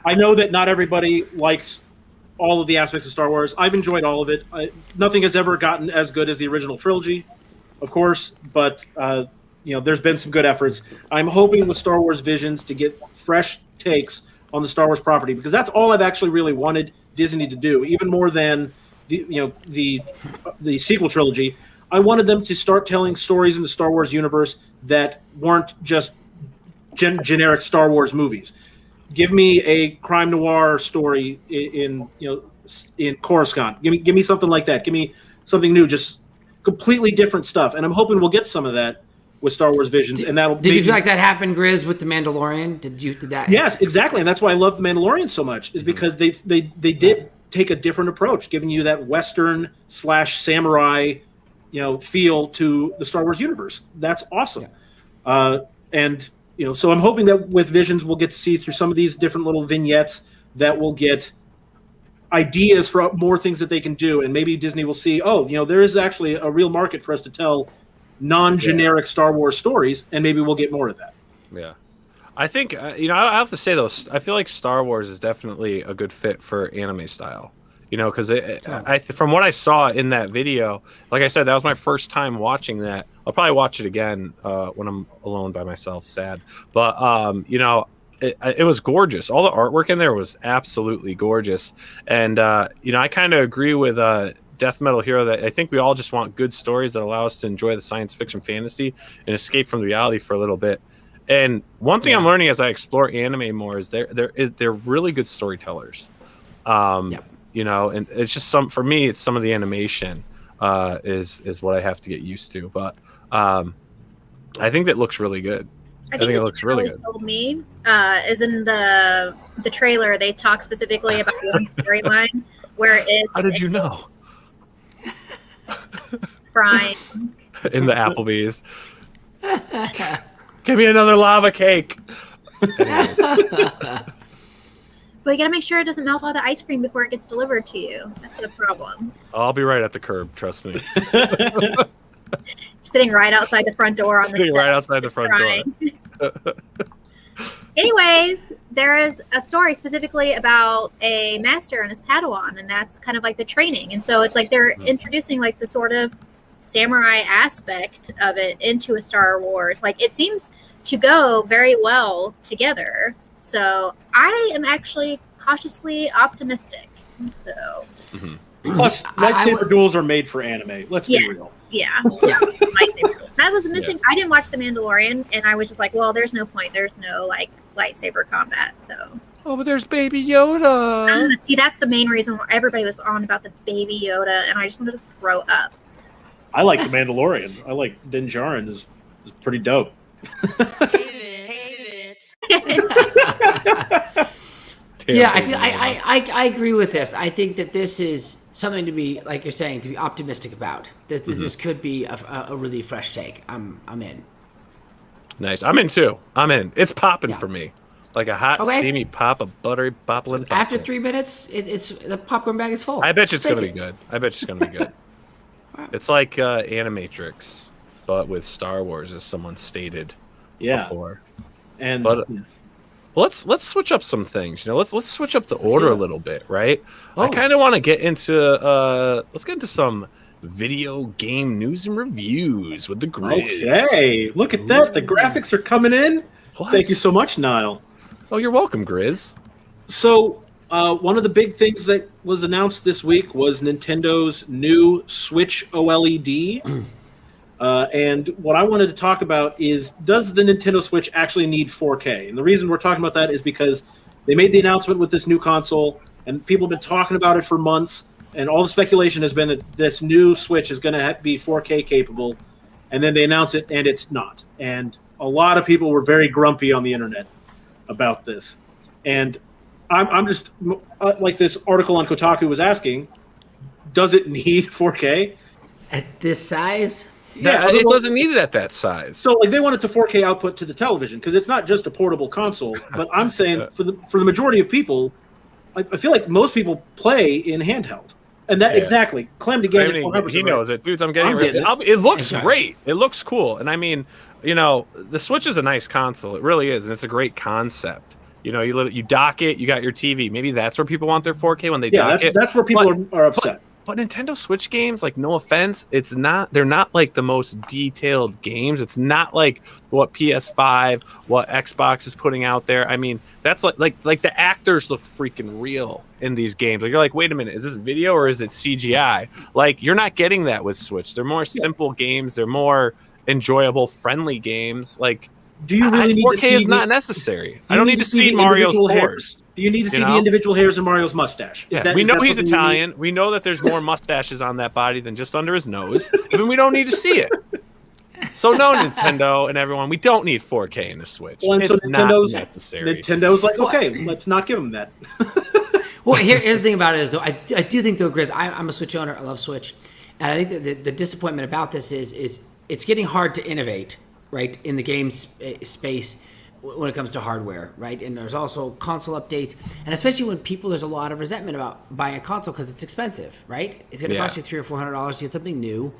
I know that not everybody likes all of the aspects of Star Wars. I've enjoyed all of it. Nothing has ever gotten as good as the original trilogy, of course, but there's been some good efforts. I'm hoping with Star Wars Visions to get fresh takes on the Star Wars property, because that's all I've actually really wanted Disney to do, even more than the sequel trilogy. I wanted them to start telling stories in the Star Wars universe that weren't just generic Star Wars movies. Give me a crime noir story in Coruscant. Give me something like that. Give me something new, just completely different stuff. And I'm hoping we'll get some of that with Star Wars Visions. Did you feel like that happened, Grizz, with The Mandalorian? Did that? Yes, exactly. And that's why I love The Mandalorian so much, is because they did take a different approach, giving you that Western / samurai feel to the Star Wars universe. That's awesome. Yeah. So I'm hoping that with Visions we'll get to see through some of these different little vignettes that we'll get ideas for more things that they can do, and maybe Disney will see, there is actually a real market for us to tell non-generic Star Wars stories, and maybe we'll get more of that. Yeah. I think, I have to say, though, I feel like Star Wars is definitely a good fit for anime style. Because from what I saw in that video, like I said, that was my first time watching that. I'll probably watch it again when I'm alone by myself, sad. But, it was gorgeous. All the artwork in there was absolutely gorgeous. And I kind of agree with Death Metal Hero that I think we all just want good stories that allow us to enjoy the science fiction fantasy and escape from reality for a little bit. And one thing I'm learning as I explore anime more is they're really good storytellers. And it's just for me, it's some of the animation is what I have to get used to. But I think that looks really good. I think it looks really good. Told me is in the trailer. They talk specifically about one storyline where it's. How did you know? Brian. In the Applebee's. Give me another lava cake. But you gotta make sure it doesn't melt all the ice cream before it gets delivered to you. That's the problem. I'll be right at the curb. Trust me. Sitting right outside the front door on the Sitting right outside the front door. Anyways, there is a story specifically about a master and his Padawan, and that's kind of like the training. And so it's like they're introducing like the sort of samurai aspect of it into a Star Wars. Like it seems to go very well together. So I am actually cautiously optimistic. So. Plus, lightsaber duels are made for anime. Let's be real. Yeah. Lightsaber duels. That was missing. Yeah. I didn't watch The Mandalorian, and I was just like, well, there's no point. There's no like lightsaber combat. So. Oh, but there's Baby Yoda. See, that's the main reason why everybody was on about the Baby Yoda, and I just wanted to throw up. I like The Mandalorian. I like Din Djarin is pretty dope. Yeah, I agree with this. I think that this is something to be, like you're saying, to be optimistic about. This could be a really fresh take. I'm in. Nice. I'm in too. I'm in. It's popping for me. Like a hot, steamy pop of buttery boppling. So after 3 minutes, it's the popcorn bag is full. I bet you it's going to be good. It's like Animatrix, but with Star Wars, as someone stated before. Let's switch up some things. Let's switch up the order a little bit, right? I kind of want to get into let's get into some video game news and reviews with the GRIZZ. Okay, look at that. The graphics are coming in. What? Thank you so much, Nile. Oh, you're welcome, GRIZZ. So, one of the big things that was announced this week was Nintendo's new Switch OLED. And what I wanted to talk about is, does the Nintendo Switch actually need 4K? And the reason we're talking about that is because they made the announcement with this new console, and people have been talking about it for months, and all the speculation has been that this new Switch is going to be 4K capable, and then they announce it, and it's not. And a lot of people were very grumpy on the internet about this. And I'm just, like this article on Kotaku was asking, does it need 4K? At this size? Yeah, it doesn't need it at that size. So, like, they want it to 4K output to the television because it's not just a portable console. But I'm saying for the majority of people, I feel like most people play in handheld, and that exactly. Clem to get it 100%. He knows it, dudes. I'm getting it. It looks great. It looks cool, and I mean, the Switch is a nice console. It really is, and it's a great concept. You dock it. You got your TV. Maybe that's where people want their 4K when they dock it. That's where people are upset. But Nintendo Switch games, like, no offense, they're not like the most detailed games. It's not like what PS5, what Xbox is putting out there. I mean, that's like the actors look freaking real in these games. Like, you're like, wait a minute, is this video or is it CGI? Like, you're not getting that with Switch. They're more simple games. They're more enjoyable, friendly games. Like, do you really need 4K to see is not necessary. I don't need to see Mario's pores. Do you need to see the individual hairs in Mario's mustache? We know he's Italian. We know that there's more mustaches on that body than just under his nose. I mean, we don't need to see it. So no, Nintendo and everyone, we don't need 4K in the Switch. Well, and it's so not necessary. Nintendo like, okay, let's not give them that. Well, here's the thing about it is, though, I do think, though, GRIZZ, I'm a Switch owner. I love Switch. And I think that the disappointment about this is it's getting hard to innovate, right, in the game space when it comes to hardware, right? And there's also console updates, and especially when there's a lot of resentment about buying a console because it's expensive, right? It's going to cost you $300 or $400 to get something new.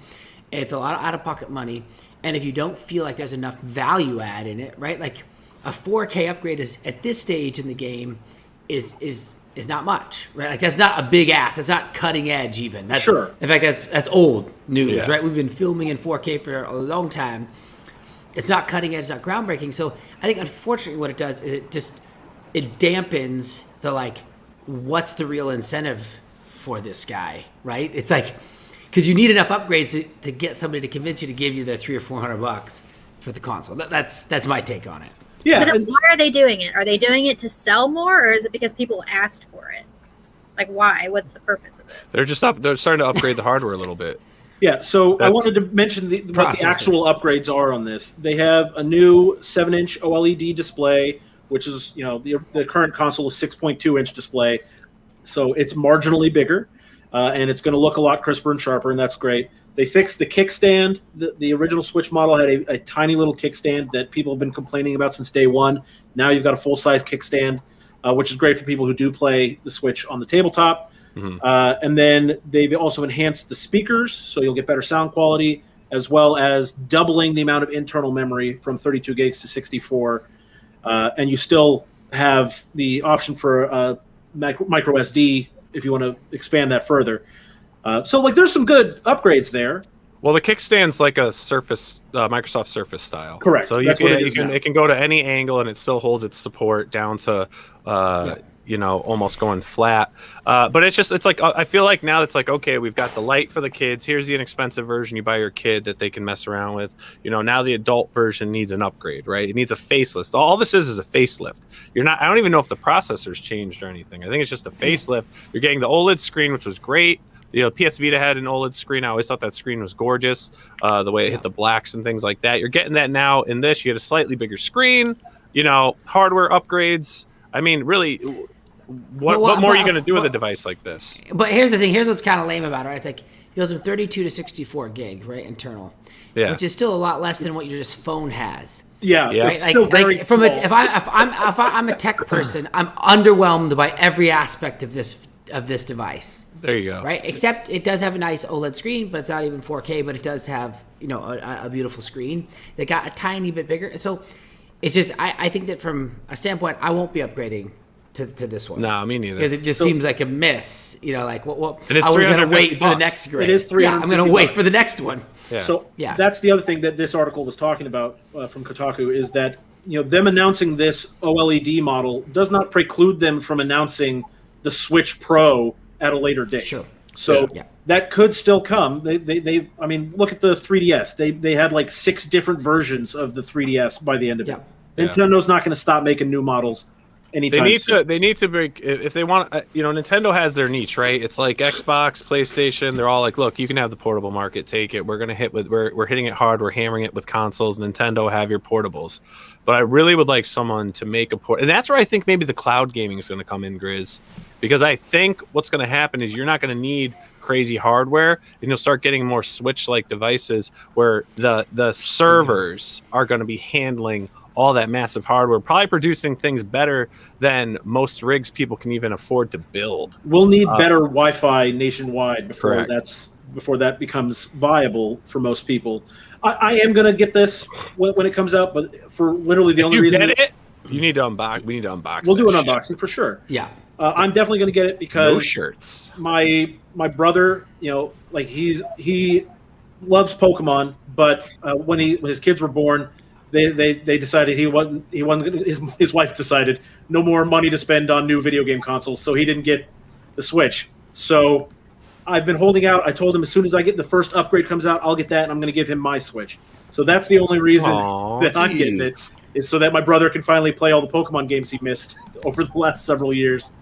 It's a lot of out-of-pocket money, and if you don't feel like there's enough value add in it, right? Like a 4K upgrade is at this stage in the game is not much, right? Like that's not a big ass. That's not cutting edge even. That's, sure. In fact, that's old news, right? We've been filming in 4K for a long time. It's not cutting edge, it's not groundbreaking. So I think, unfortunately, what it does is it just it dampens the like, what's the real incentive for this guy, right? It's like, because you need enough upgrades to get somebody to convince you to give you their $300 or $400 for the console. That's my take on it. Yeah. But then why are they doing it? Are they doing it to sell more, or is it because people asked for it? Like, why? What's the purpose of this? They're starting to upgrade the hardware a little bit. Yeah, so I wanted to mention what the actual upgrades are on this. They have a new 7-inch OLED display, which is, the current console is 6.2-inch display, so it's marginally bigger, and it's going to look a lot crisper and sharper, and that's great. They fixed the kickstand. The original Switch model had a tiny little kickstand that people have been complaining about since day one. Now you've got a full-size kickstand, which is great for people who do play the Switch on the tabletop. Mm-hmm. And then they've also enhanced the speakers, so you'll get better sound quality, as well as doubling the amount of internal memory from 32 gigs to 64. And you still have the option for micro SD if you want to expand that further. So there's some good upgrades there. Well, the kickstand's like a Surface, Microsoft Surface style. Correct. So it can go to any angle, and it still holds its support down to almost going flat. But it's like, I feel like now it's like, okay, we've got the light for the kids. Here's the inexpensive version you buy your kid that they can mess around with. Now the adult version needs an upgrade, right? It needs a facelift. All this is a facelift. I don't even know if the processor's changed or anything. I think it's just a facelift. You're getting the OLED screen, which was great. PS Vita had an OLED screen. I always thought that screen was gorgeous, the way it hit the blacks and things like that. You're getting that now in this. You get a slightly bigger screen, hardware upgrades. I mean, really, what more are you going to do with a device like this? But here's the thing. Here's what's kind of lame about it. Right? It's like it goes from 32 to 64 gig, right, internal, which is still a lot less than what your just phone has. Yeah, right? It's still very small. If I'm a tech person, I'm underwhelmed by every aspect of this device. There you go. Right, except it does have a nice OLED screen, but it's not even 4K. But it does have a beautiful screen. They got a tiny bit bigger. So it's just I think that from a standpoint, I won't be upgrading to this one. No, me neither. Because it just seems like a miss. Like what? And it's I'm going to wait for the next grade. It is $350. Yeah, I'm going to wait for the next one. Yeah. So that's the other thing that this article was talking about from Kotaku is that them announcing this OLED model does not preclude them from announcing the Switch Pro at a later date. Sure. So that could still come. They I mean, look at the 3DS. They had like 6 different versions of the 3DS by the end of it. Nintendo's not going to stop making new models anytime soon. They need to break if they want. Nintendo has their niche, right? It's like Xbox, PlayStation. They're all like, look, you can have the portable market. Take it. We're gonna we're hitting it hard. We're hammering it with consoles. Nintendo, have your portables. But I really would like someone to make a port, and that's where I think maybe the cloud gaming is going to come in, GRIZZ, because I think what's going to happen is you're not going to need crazy hardware, and you'll start getting more Switch-like devices where the servers are going to be handling all that massive hardware, probably producing things better than most rigs people can even afford to build. We'll need better Wi-Fi nationwide before that becomes viable for most people. I am going to get this when it comes out, but for literally the only reason... You need to unbox. We need to unbox. We'll do an unboxing for sure. Yeah. I'm definitely going to get it because no shirts. My brother, he loves Pokemon, but when his kids were born, they decided he wasn't his wife decided no more money to spend on new video game consoles, so he didn't get the Switch. So I've been holding out. I told him as soon as I get the first upgrade comes out, I'll get that, and I'm going to give him my Switch. So that's the only reason that I'm getting it, is so that my brother can finally play all the Pokemon games he missed over the last several years.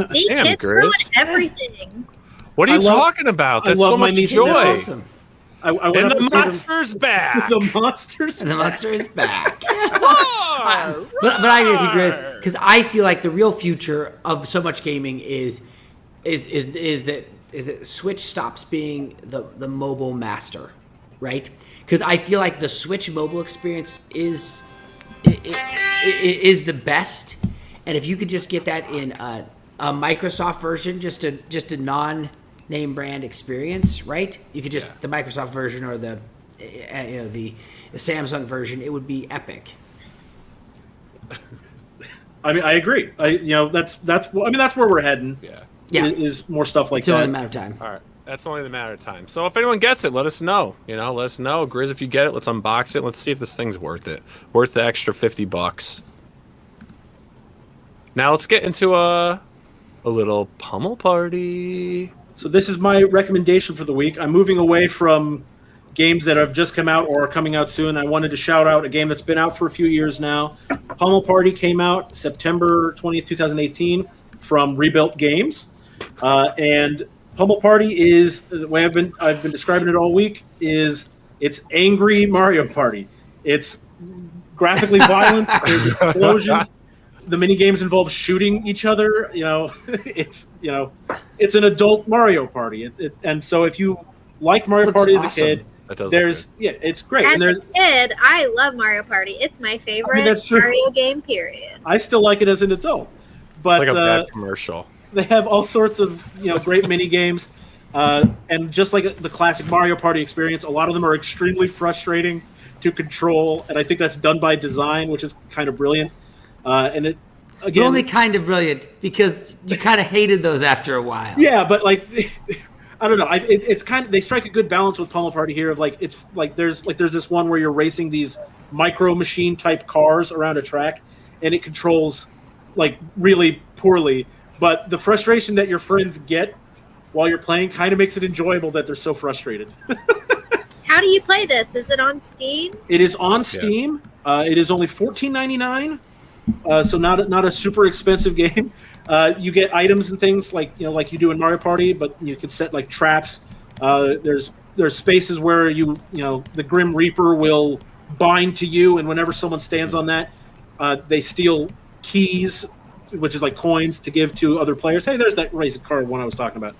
See, Damn, kids GRIZZ. ruin everything. What are you talking about? That's so much joy. Awesome. I And the monster's back. The monster's And the monster is back. But But I agree with you, GRIZZ, because I feel like the real future of so much gaming is that Switch stops being the mobile master, right? Because I feel like the Switch mobile experience is the best, and if you could just get that in a Microsoft version, just a non-name brand experience, right? You could just the Microsoft version or the Samsung version, it would be epic. I mean, I agree. That's where we're heading. Yeah. Is more stuff like It's that. only a matter of time. All right. That's only the matter of time. So if anyone gets it, let us know. Let us know. GRIZZ, if you get it, let's unbox it. Let's see if this thing's worth it. Worth the extra $50. Now let's get into a little Pummel Party. So this is my recommendation for the week. I'm moving away from games that have just come out or are coming out soon. I wanted to shout out a game that's been out for a few years now. Pummel Party came out September 20th, 2018 from Rebuilt Games. And Pummel Party is, the way I've been describing it all week, is it's angry Mario Party. It's graphically violent. There's explosions. The mini games involve shooting each other. It's an adult Mario Party. And so if you like Mario Party as a kid, it's great. As a kid, I love Mario Party. It's my favorite Mario game. Period. I still like it as an adult, but it's like a bad commercial. They have all sorts of great mini games, and just like the classic Mario Party experience, a lot of them are extremely frustrating to control, and I think that's done by design, which is kind of brilliant. And it again, only kind of brilliant because you kind of hated those after a while. Yeah, but like. I don't know. It's kind of, they strike a good balance with Pummel Party here. Of there's this one where you're racing these micro machine type cars around a track, and it controls like really poorly. But the frustration that your friends get while you're playing kind of makes it enjoyable that they're so frustrated. How do you play this? Is it on Steam? It is on Steam. It is only $14.99. So not a super expensive game. You get items and things like you do in Mario Party, but you can set like traps. There's spaces where the Grim Reaper will bind to you, and whenever someone stands on that, they steal keys, which is like coins to give to other players. Hey, there's that racing car one I was talking about.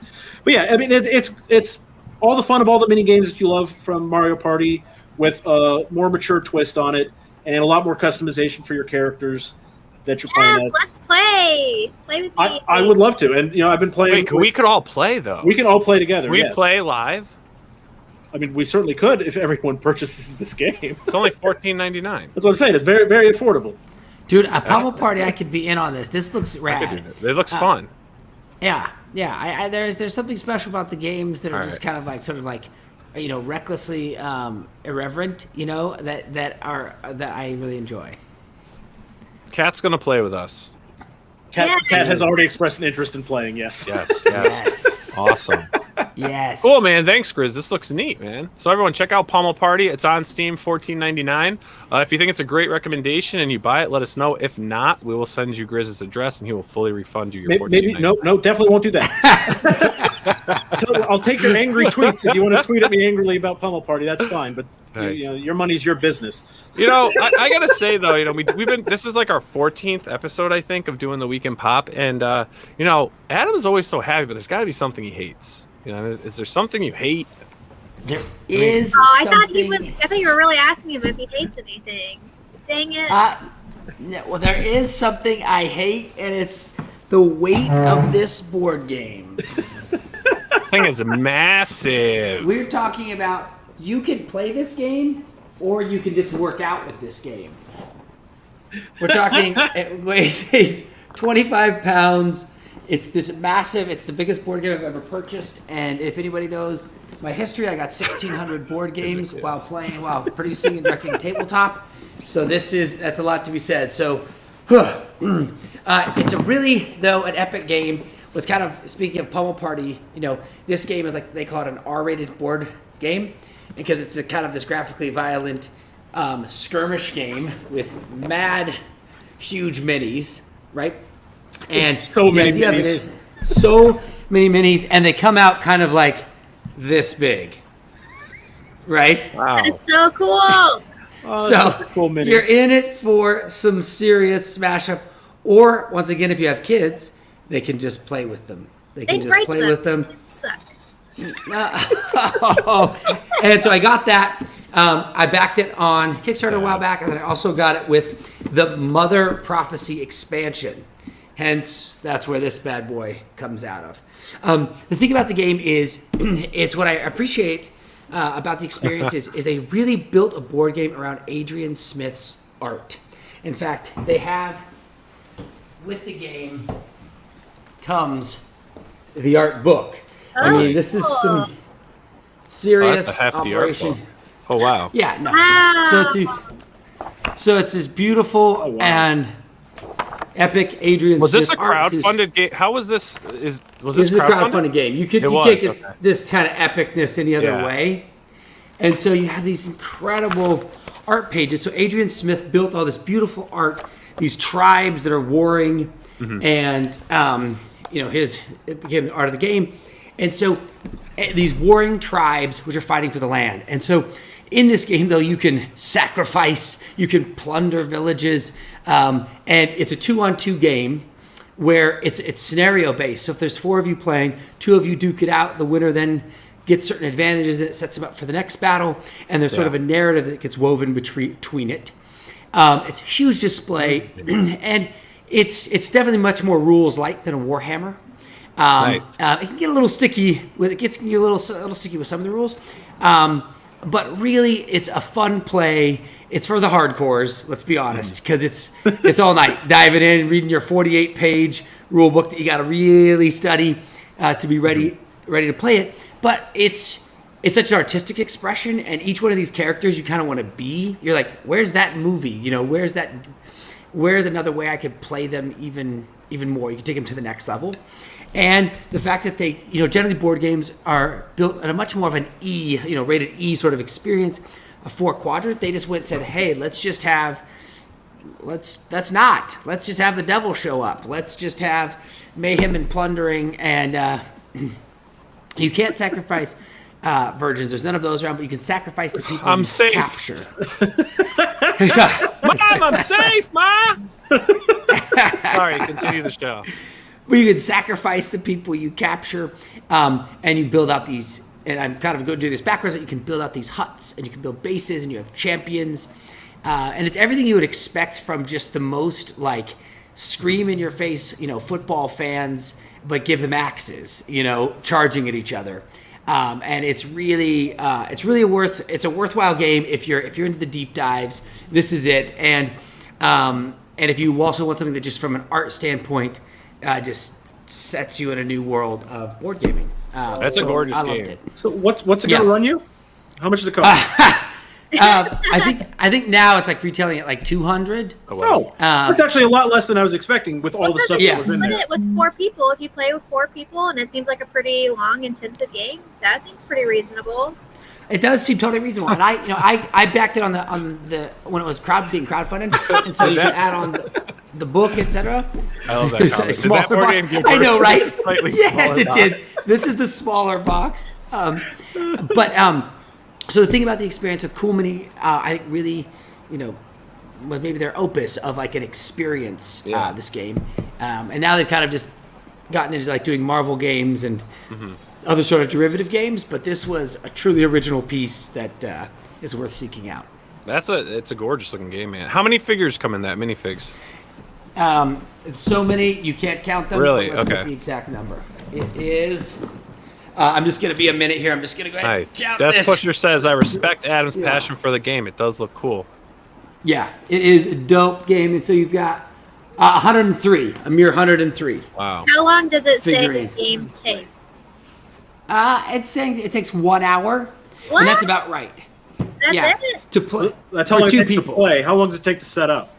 But yeah, I mean it's all the fun of all the mini games that you love from Mario Party with a more mature twist on it and a lot more customization for your characters that you're playing as. Let's play. Play with me. I would love to, and I've been playing. Wait, we could all play though. We can all play together. We play live. I mean, we certainly could if everyone purchases this game. It's only $14.99. That's what I'm saying. It's very, very affordable. Dude, a Pummel Party, I could be in on this. This looks rad. It looks fun. Yeah. There's something special about the games that are just kind of like sort of like, recklessly irreverent. That I really enjoy. Cat's gonna play with us. Cat has already expressed an interest in playing. Yes. Yes. Awesome. Yes. Cool, man. Thanks, Grizz. This looks neat, man. So everyone, check out Pummel Party. It's on Steam, $14.99. If you think it's a great recommendation and you buy it, let us know. If not, we will send you Grizz's address, and he will fully refund you your $14.99. Maybe no, definitely won't do that. I'll take your angry tweets if you want to tweet at me angrily about Pummel Party. That's fine, but nice. Your money's your business. I gotta say though, we've been. This is like our 14th episode, I think, of doing the Week in Pop, and Adam's always so happy, but there's got to be something he hates. Is there something you hate? There is. I thought you were really asking him if he hates anything. Dang it. Well, there is something I hate, and it's the weight of this board game. Thing is massive. We're talking about you can play this game, or you can just work out with this game. We're talking. It weighs 25 pounds. It's this massive. It's the biggest board game I've ever purchased. And if anybody knows my history, I got 1,600 board games while producing and directing tabletop. So that's a lot to be said. So it's a really, though, an epic game. Was kind of, speaking of Pummel Party, this game is like, they call it an R-rated board game because it's a kind of this graphically violent skirmish game with mad, huge minis, right? And so many minis. So many minis, and they come out kind of like this big, right? Wow. That's so cool. So cool mini. You're in it for some serious smash up, or once again, if you have kids, they can just play with them. They can just play with them. Suck. And so I got that. I backed it on Kickstarter a while back, and then I also got it with the Mother Prophecy expansion. Hence, that's where this bad boy comes out of. The thing about the game is, it's what I appreciate about the experience is they really built a board game around Adrian Smith's art. In fact, they have, with the game, comes the art book. I mean, this is some serious that's a hefty operation. Art book. Oh wow! Yeah, no. Wow. So it's this beautiful and Epic Adrian Was this Smith a art, who's- crowdfunded game? How was this? Was This this is a crowdfunded? crowdfunded game. You can't was, get okay. this kind of epicness any other Yeah. way. And so you have these incredible art pages. So Adrian Smith built all this beautiful art, these tribes that are warring, and it became the art of the game. And so these warring tribes which are fighting for the land. And so in this game, though, you can sacrifice, you can plunder villages, and it's a 2-on-2 game where it's scenario based. So if there's 4 of you playing, 2 of you duke it out. The winner then gets certain advantages that sets them up for the next battle, and there's sort of a narrative that gets woven between it. It's a huge display, and it's definitely much more rules light than a Warhammer. Nice. It can get a little sticky with it. Gets a little sticky with some of the rules, but really it's a fun play. It's for the hardcores. Let's be honest, because it's all night diving in, reading your 48-page rule book that you got to really study to be ready to play it. But it's such an artistic expression, and each one of these characters you kind of want to be. You're like, where's that movie? You know, where's another way I could play them even more? You can take them to the next level. And the fact that they, generally board games are built at a much more of an rated E sort of experience, a 4-quadrant. They just went and said, hey, let's just have the devil show up. Let's just have mayhem and plundering, and you can't sacrifice virgins. There's none of those around, but you can sacrifice the people I'm you safe. capture. Mom, I'm safe, Ma. Sorry, continue the show. But you can sacrifice the people you capture, and you build out these. And I'm kind of going to do this backwards. But you can build out these huts, and you can build bases, and you have champions, and it's everything you would expect from just the most scream in your face, football fans, but give them axes, charging at each other. And it's really a worthwhile game if you're into the deep dives. This is it. And if you also want something that just from an art standpoint just sets you in a new world of board gaming. That's a gorgeous I loved game. it. So what's it going to run you? How much does it cost? I think now it's retailing at $200. Oh, that's actually a lot less than I was expecting with all the stuff that was in Split there. it with 4 people. If you play with 4 people, and it seems like a pretty long, intensive game, that seems pretty reasonable. It does seem totally reasonable, and I backed it on the when it was being crowdfunded, and so you can add on the book, etc. I love that comic. Did that board game give I know, birth to right? a slightly Yes, smaller it box? did. This is the smaller box, so the thing about the experience with Cool Mini, I think really, was maybe their opus of an experience. This game, and now they've kind of just gotten into doing Marvel games and other sort of derivative games. But this was a truly original piece that is worth seeking out. It's a gorgeous looking game, man. How many figures come in that minifigs? So many you can't count them. Really? But let's Okay. get the exact number. It is. I'm just going to be a minute here. I'm just going to go ahead Nice. and count Death this. Pusher says, I respect Adam's passion for the game. It does look cool. Yeah, it is a dope game. And so you've got 103, a mere 103. Wow. How long does it say Figurine. the game takes? It's saying it takes 1 hour, What? and that's about right. That's yeah, it? to play. That's how for long it 2 takes people. to play. How long does it take to set up?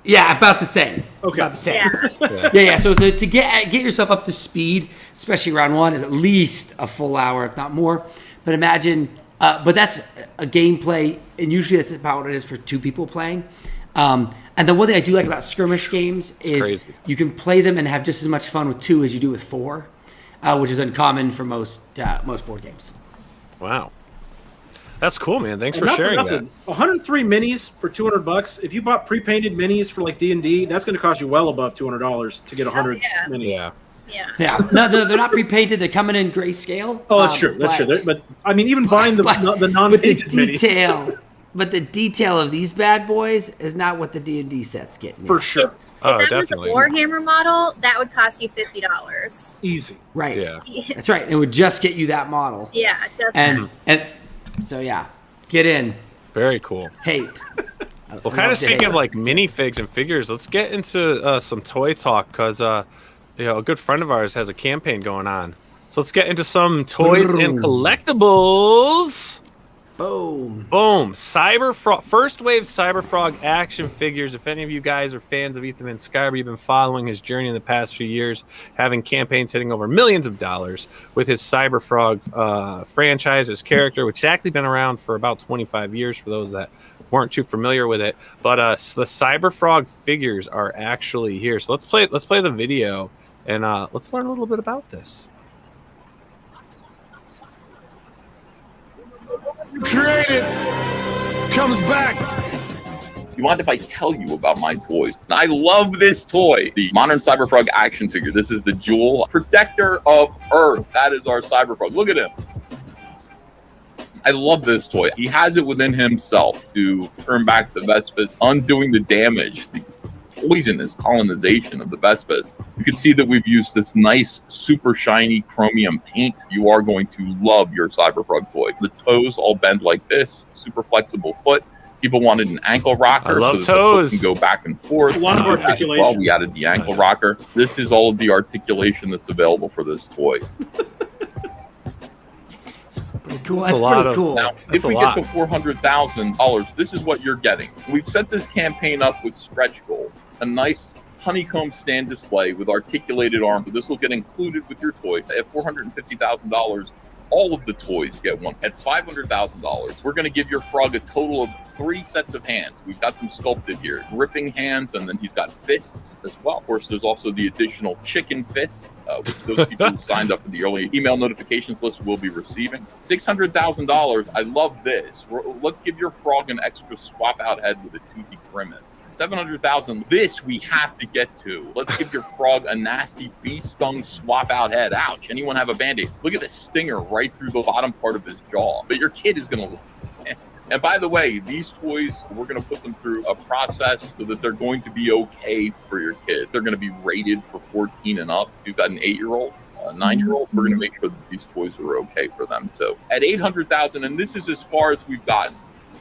Yeah, about the same. Okay. About the same. Yeah. Yeah. So to get yourself up to speed, especially round 1, is at least a full hour, if not more. But imagine, but that's a gameplay, and usually that's about what it is for 2 people playing. And the one thing I do like about skirmish games is crazy. you can play them and have just as much fun with 2 as you do with 4, which is uncommon for most board games. Wow. That's cool, man. Thanks And for not sharing that. nothing, 103 minis for $200. If you bought pre-painted minis for D&D, that's going to cost you well above $200 to get 100 yeah. minis. Yeah. Yeah. Yeah, no, they're not pre-painted. They're coming in grayscale. Oh, that's true. That's true. But I mean, even buying the non-painted minis But the detail of these bad boys is not what the D&D sets get. for sure. Oh, If that definitely. was a Warhammer model, that would cost you $50. Easy. Right. Yeah. That's right. It would just get you that model. Yeah, it does. And so yeah, get in, Very cool. hate. Well, kind of speaking of minifigs and figures, let's get into some toy talk because a good friend of ours has a campaign going on. So let's get into some toys and collectibles. Boom. Boom. Cyberfrog. First wave Cyberfrog action figures. If any of you guys are fans of Ethan and Skyber, you've been following his journey in the past few years, having campaigns hitting over millions of dollars with his Cyberfrog franchise, his character, which has actually been around for about 25 years for those that weren't too familiar with it. But the Cyberfrog figures are actually here. So let's play the video and let's learn a little bit about this. Created comes back. You mind if I tell you about my toys? I love this toy, the modern Cyberfrog action figure. This is the Jewel Protector of Earth. That is our Cyberfrog. Look at him. I love this toy. He has it within himself to turn back the Vespas, undoing the damage, the poisonous colonization of the Vespas. You can see that we've used this nice, super shiny chromium paint. You are going to love your Cyberfrog toy. The toes all bend like this, super flexible foot. People wanted an ankle rocker. I love so toes. The foot can go back and forth. A lot of articulation. Well, we added the ankle rocker. This is all of the articulation that's available for this toy. Pretty cool. That's pretty cool. Now, if we get to $400,000, this is what you're getting. We've set this campaign up with stretch goals, a nice honeycomb stand display with articulated arms. This will get included with your toy. At $450,000, all of the toys get one. At $500,000, we're going to give your frog a total of 3 sets of hands. We've got them sculpted here. Gripping hands, and then he's got fists as well. Of course, there's also the additional chicken fist, which those people who signed up for the early email notifications list will be receiving. $600,000, I love this. Let's give your frog an extra swap-out head with a toothy grimace. $700,000, this we have to get to. Let's give your frog a nasty bee-stung swap-out head. Ouch, anyone have a Band-Aid? Look at the stinger right through the bottom part of his jaw. But your kid is going to... And by the way, these toys, we're going to put them through a process so that they're going to be okay for your kid. They're going to be rated for 14 and up. If you've got an 8-year-old, a 9-year-old, we're going to make sure that these toys are okay for them too. At $800,000, and this is as far as we've gotten,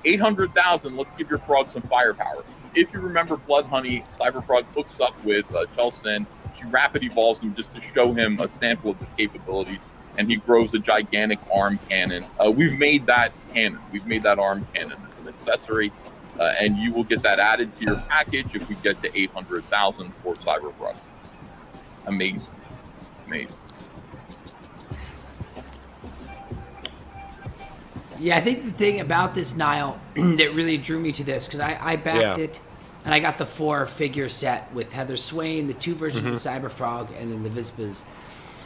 $800,000, let's give your frog some firepower. If you remember Blood Honey, Cyberfrog hooks up with Chelsea. She rapid evolves him just to show him a sample of his capabilities, and he grows a gigantic arm cannon. We've made that cannon. We've made that arm cannon as an accessory, and you will get that added to your package if we get to $800,000 for Cyberfrog. Amazing. Amazing. Yeah, I think the thing about this, Nile, that really drew me to this, because I backed it, and I got the 4-figure set with Heather Swain, the 2 versions of Cyberfrog, and then the Vespas.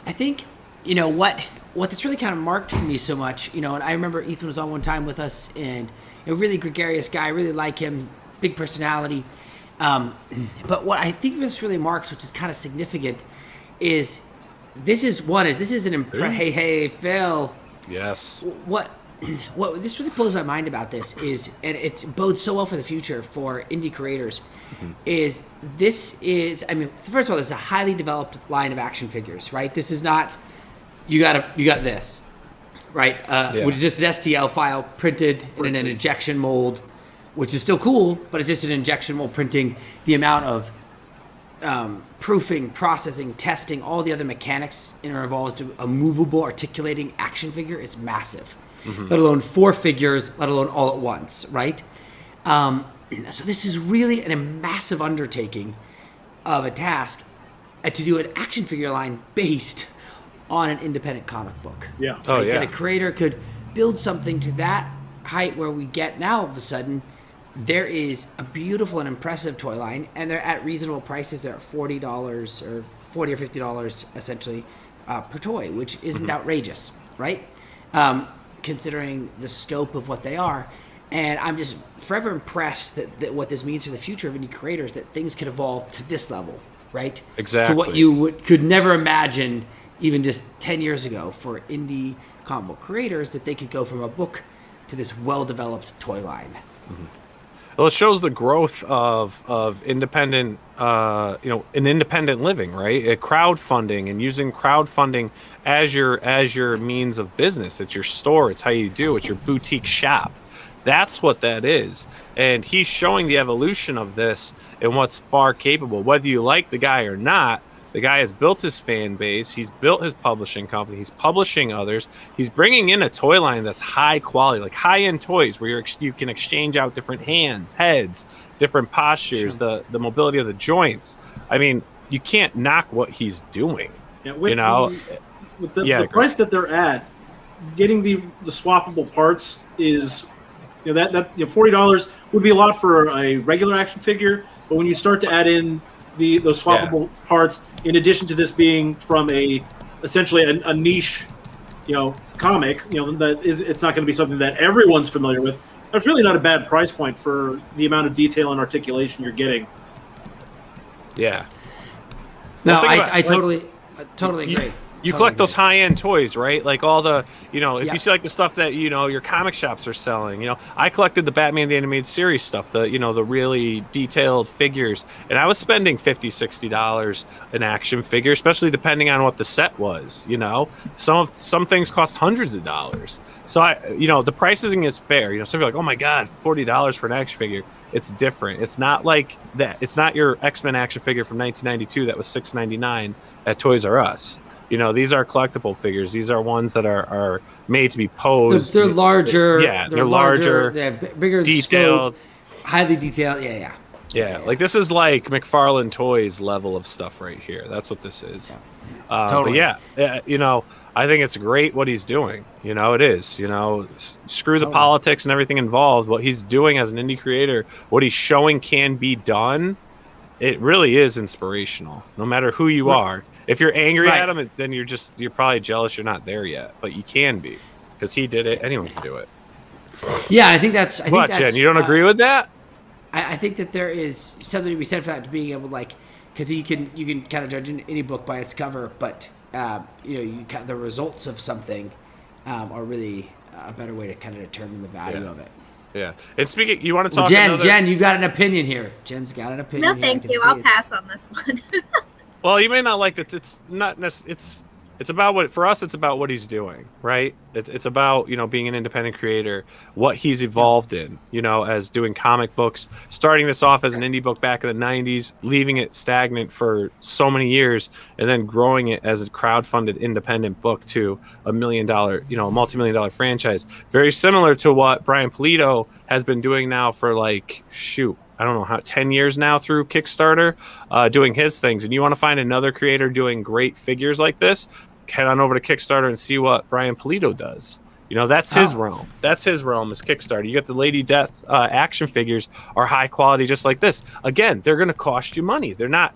I think, you know, what that's really kind of marked for me so much, you know, and I remember Ethan was on one time with us, and a really gregarious guy, I really like him, big personality. But what I think this really marks, which is kind of significant, is this is an hey, Phil. Yes. What this really blows my mind about this is, and it bodes so well for the future for indie creators, is I mean, first of all, this is a highly developed line of action figures, right? This is not, you got this, right? Which is just an STL file printed in an injection mold, which is still cool, but it's just an injection mold printing. The amount of proofing, processing, testing, all the other mechanics involved to a movable, articulating action figure is massive. Let alone 4 figures, let alone all at once, right? So this is really a massive undertaking of a task to do an action figure line based on an independent comic book. Yeah. Right? Oh, yeah. That a creator could build something to that height where we get now all of a sudden there is a beautiful and impressive toy line, and they're at reasonable prices. They're at $40 or $40 or $50 essentially per toy, which isn't outrageous, right? Considering the scope of what they are. And I'm just forever impressed that what this means for the future of indie creators, that things could evolve to this level, right? Exactly. To what you could never imagine even just 10 years ago for indie comic book creators, that they could go from a book to this well-developed toy line. Well, it shows the growth of independent, an independent living, right? Crowdfunding, and using crowdfunding as your means of business. It's your store. It's how you do. It's your boutique shop. That's what that is. And he's showing the evolution of this and what's far capable. Whether you like the guy or not, The guy has built his fan base. He's built his publishing company. He's publishing others. He's bringing in a toy line that's high quality, like high-end toys where you can exchange out different hands, heads, different postures, the mobility of the joints. I mean, you can't knock what he's doing. Yeah, with with the price that they're at, getting the swappable parts is, that $40 would be a lot for a regular action figure, but when you start to add in those swappable parts, in addition to this being from essentially a niche, comic, it's not going to be something that everyone's familiar with. That's really not a bad price point for the amount of detail and articulation you're getting. Yeah. No, I totally agree. You collect those high-end toys, right? Like all the, if you see like the stuff that, your comic shops are selling, I collected the Batman the Animated Series stuff, the really detailed figures, and I was spending $50, $60 an action figure, especially depending on what the set was, Some things cost hundreds of dollars. So the pricing is fair. Some people are like, oh my God, $40 for an action figure. It's different. It's not like that. It's not your X-Men action figure from 1992 that was $6.99 at Toys R Us. These are collectible figures. These are ones that are made to be posed. They're larger. Yeah, they're larger. They have bigger detailed, scope, highly detailed. Yeah. Yeah, like this is like McFarlane Toys level of stuff right here. That's what this is. Totally. But I think it's great what he's doing. It is. Screw the politics and everything involved. What he's doing as an indie creator, what he's showing can be done. It really is inspirational. No matter who you are. If you're angry at him, then you're probably jealous you're not there yet. But you can be, because he did it. Anyone can do it. Yeah, I think that's. Jen, you don't agree with that? I think that there is something to be said for that, to being able because you can kind of judge any book by its cover, but the results of something are really a better way to kind of determine the value of it. Yeah. And speaking, you want to talk? Jen, you've got an opinion here. Jen's got an opinion. No, thank you. I'll pass on this one. Well, you may not like that. It's not necessarily. It's about what, for us, it's about what he's doing, right? It's about, being an independent creator, what he's evolved in, as doing comic books, starting this off as an indie book back in the 90s, leaving it stagnant for so many years, and then growing it as a crowdfunded independent book to a multi-million-dollar franchise. Very similar to what Brian Pulido has been doing now for I don't know 10 years now through Kickstarter, doing his things. And you want to find another creator doing great figures like this, head on over to Kickstarter and see what Brian Pulido does. That's his realm. That's his realm is Kickstarter. You get the Lady Death action figures are high quality just like this. Again, they're going to cost you money. They're not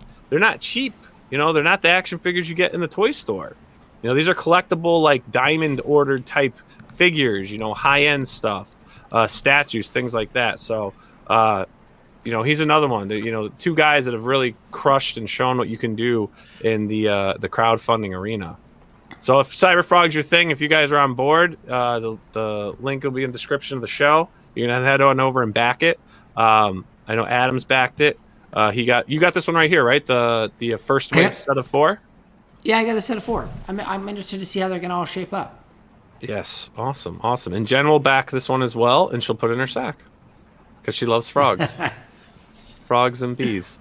cheap. They're not the action figures you get in the toy store. These are collectible, like diamond ordered type figures, high-end stuff, statues, things like that. So, he's another one. Two guys that have really crushed and shown what you can do in the crowdfunding arena. So if Cyberfrog's your thing, if you guys are on board, the link will be in the description of the show. You can head on over and back it. I know Adam's backed it. You got this one right here, right? The first wave set of 4. Yeah, I got a set of 4. I'm interested to see how they're gonna all shape up. Yes, awesome. And Jen will back this one as well, and she'll put it in her sack because she loves frogs. Frogs and bees.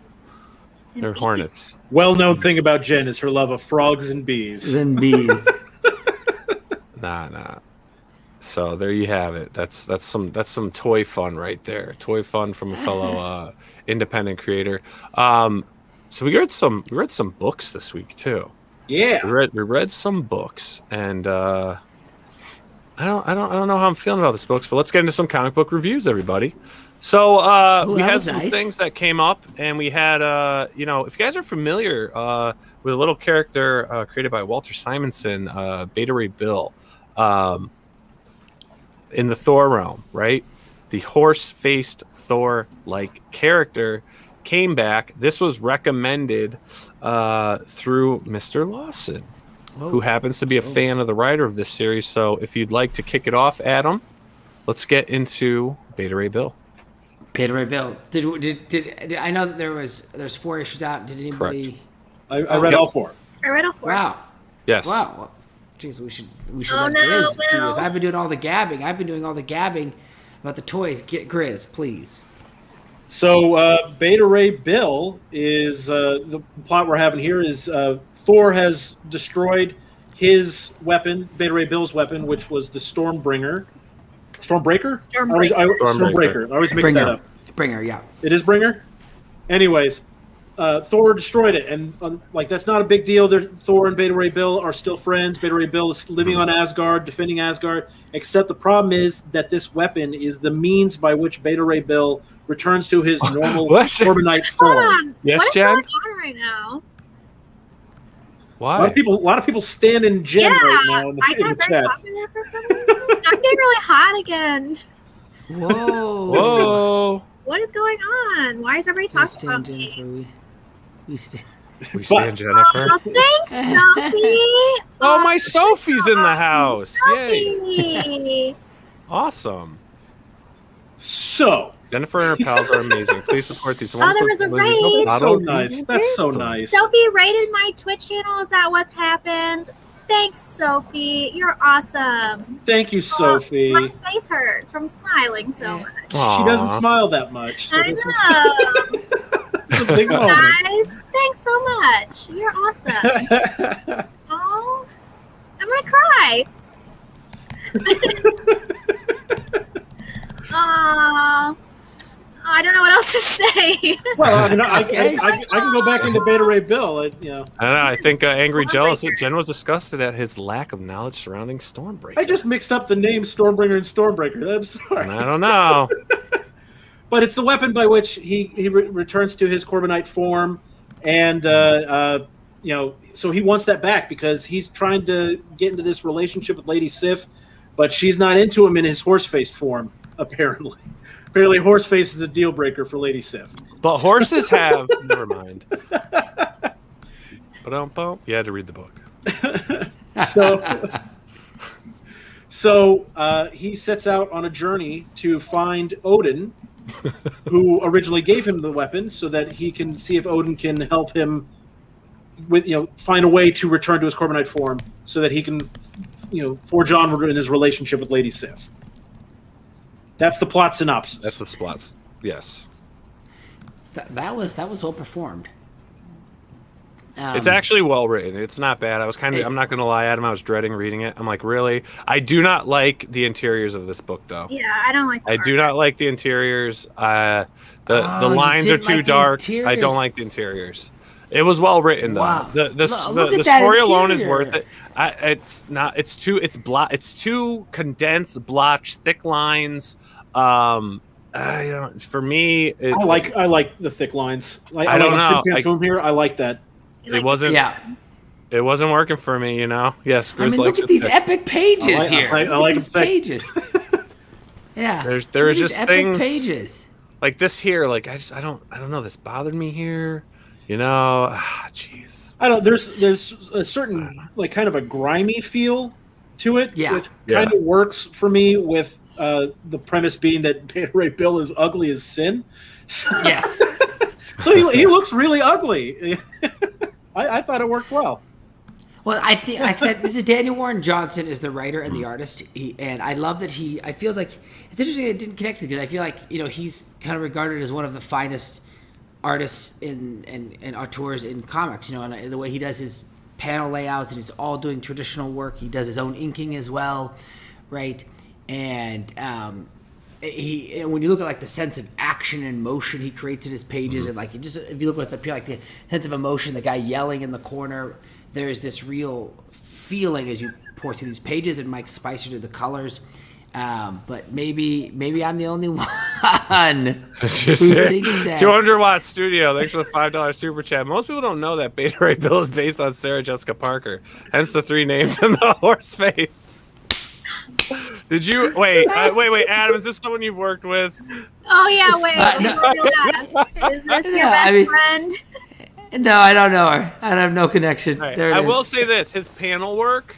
They're hornets. Well-known thing about Jen is her love of frogs and bees. Nah. So there you have it. That's some toy fun right there. Toy fun from a fellow independent creator. So we read some books this week too. Yeah. We read some books, and I don't know how I'm feeling about this books, but let's get into some comic book reviews, everybody. So we had some things that came up, and we had, if you guys are familiar with a little character created by Walter Simonson, Beta Ray Bill, in the Thor realm, right? The horse-faced Thor-like character came back. This was recommended through Mr. Lawson, who happens to be a fan of the writer of this series. So if you'd like to kick it off, Adam, let's get into Beta Ray Bill. Beta Ray Bill. Did I know that there's 4 issues out? Did anybody? Correct. I read all 4. I read all 4. Wow. Yes. Wow. Well, geez, we should let GRIZZ do this. I've been doing all the gabbing. I've been doing all the gabbing about the toys. Get GRIZZ, please. So Beta Ray Bill is the plot we're having here is Thor has destroyed his weapon, Beta Ray Bill's weapon, which was the Stormbreaker. Stormbreaker. Stormbreaker. I always mix that up. Bringer, yeah. It is Bringer? Anyways, Thor destroyed it, and that's not a big deal. Thor and Beta Ray Bill are still friends. Beta Ray Bill is living on Asgard, defending Asgard, except the problem is that this weapon is the means by which Beta Ray Bill returns to his normal Corbinite form. Hold on. Yes, what is Jen? going on right now? Why? A lot of people stand in Jen right now in I the got very chat. popular for some reason. I'm getting really hot again. Whoa. Whoa. What is going on? Why is everybody talking about me? We stand. We stand, Jennifer. Oh, thanks, Sophie. Oh, my Sophie's in the house. Yay. Sophie. Awesome. So Jennifer and her pals are amazing. Please support these Oh, there was a raid. that's so nice. That's so nice. Sophie rated my Twitch channel. Is that what's happened? Thanks, Sophie. You're awesome. Thank you, Sophie. My face hurts from smiling so much. She doesn't smile that much. So I this know. is a big moment. Guys, thanks so much. You're awesome. Oh, I'm gonna cry. Oh, I don't know what else to say. Well, I mean, I can go back into Beta Ray Bill. I don't know. I think Angry Jealous. Jen was disgusted at his lack of knowledge surrounding Stormbreaker. I just mixed up the names Stormbringer and Stormbreaker. I'm sorry. I don't know. But it's the weapon by which he returns to his Corbinite form, and so he wants that back because he's trying to get into this relationship with Lady Sif, but she's not into him in his horseface form. Apparently, horseface is a deal breaker for Lady Sif. But horses have. Never mind. Ba-dum-bum. You had to read the book. So he sets out on a journey to find Odin, who originally gave him the weapon, so that he can see if Odin can help him with find a way to return to his Corbinite form, so that he can forge onward in his relationship with Lady Sif. That's the plot synopsis. That's the plots. Yes. That was well performed. It's actually well written. It's not bad. I'm not going to lie, Adam, I was dreading reading it. I'm like, really? I do not like the interiors of this book, though. Yeah, I don't like. I do not like the interiors. The lines are too dark. I don't like the interiors. It was well written, though. Wow. The story alone is worth it. It's not. It's too. It's too condensed, blotched, thick lines. For me, I like the thick lines. I don't know. Here, I like that. It wasn't. Yeah. It wasn't working for me, Yes, I mean, look at these epic pages here. I like these pages. Yeah. There are just epic things pages like this here. Like I don't know. This bothered me here. Jeez. I don't. There's a certain kind of a grimy feel to it, which kind of works for me with the premise being that Beta Ray Bill is ugly as sin. So, yes. So he looks really ugly. I thought it worked well. Well, I think, like I said, this is Daniel Warren Johnson is the writer and the artist, and I love that I feel like it's interesting it didn't connect to because I feel like he's kind of regarded as one of the finest artists and auteurs in comics. And the way he does his panel layouts and he's all doing traditional work. He does his own inking as well, right? And when you look at the sense of action and motion he creates in his pages, and if you look what's up here, the sense of emotion, the guy yelling in the corner, there's this real feeling as you pour through these pages, and Mike Spicer did the colors. But maybe I'm the only one who thinks that. 200-watt studio. Thanks for the $5 super chat. Most people don't know that Beta Ray Bill is based on Sarah Jessica Parker. Hence the 3 names in the horse face. Did you wait? Adam, is this someone you've worked with? Oh yeah, wait. Is this your best friend? No, I don't know her. I have no connection. Right. There it is. will say this: his panel work,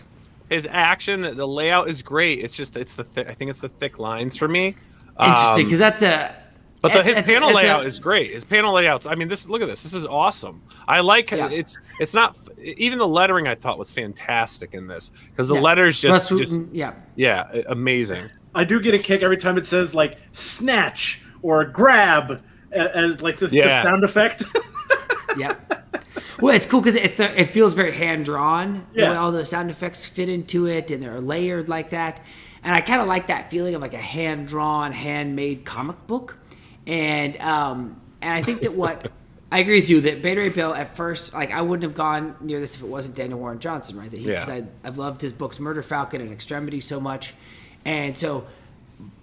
his action, the layout is great. It's just I think it's the thick lines for me. Interesting, because that's a. But his panel layout is great. His panel layouts. I mean, look at this. This is awesome. I like it. It's not even the lettering. I thought was fantastic in this because the letters just amazing. I do get a kick every time it says snatch or grab, as like the Yeah. sound effect. Yep. Well, it's cool because it feels very hand drawn. Yeah. The way all the sound effects fit into it, and they're layered like that. And I kind of like that feeling of like a hand drawn, handmade comic book. And I think that what I agree with you that Beta Ray Bill at first, like I wouldn't have gone near this if it wasn't Daniel Warren Johnson, right? Because I've loved his books Murder Falcon and Extremity so much, and so.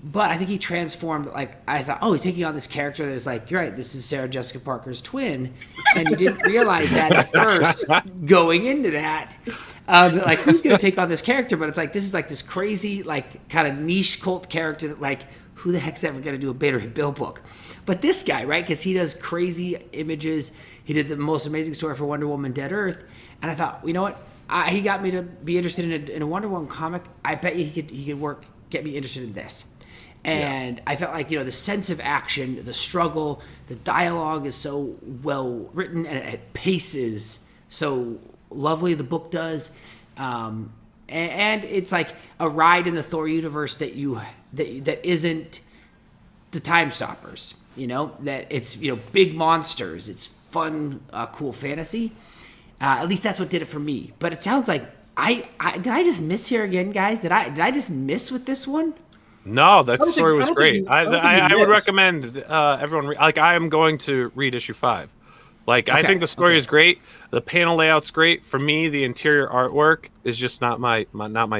But I think he transformed, like, I thought, oh, he's taking on this character that is like, you're right, this is Sarah Jessica Parker's twin. And you didn't realize that at first going into that. Like, who's going to take on this character? But it's like, this is like this crazy, like, kind of niche cult character that, like, who the heck's ever going to do a Beta Ray Bill book? But this guy, right, because he does crazy images. He did the most amazing story for Wonder Woman Dead Earth. And I thought, you know what? He got me to be interested in a Wonder Woman comic. I bet you he could get me interested in this. And I felt like, the sense of action, the struggle, the dialogue is so well written and it paces so lovely, the book does. And it's like a ride in the Thor universe that isn't the Time Stoppers, that it's, big monsters. It's fun, cool fantasy. At least that's what did it for me. But it sounds like did I just miss here again, guys? Did I just miss with this one? No, that story was I don't great. think you I would missed. recommend everyone. I am going to read issue 5. Like, I think the story is great. The panel layout's great. For me, the interior artwork is just not my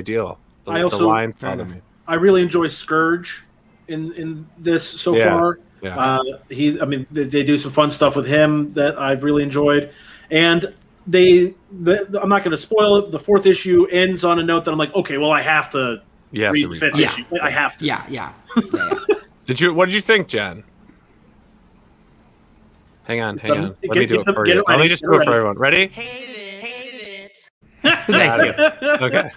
deal. I also- the lines Fair bother enough. me. I really enjoy Scourge in this so far. Yeah. They do some fun stuff with him that I've really enjoyed, and I'm not going to spoil it. The 4th issue ends on a note that I'm like, okay, well, I have to read the 5th issue. I have to. Yeah. What did you think, Jen? Hang on. Let me do it for get you. it ready, Let me just get do it it for ready. everyone. Ready? Thank you. Okay.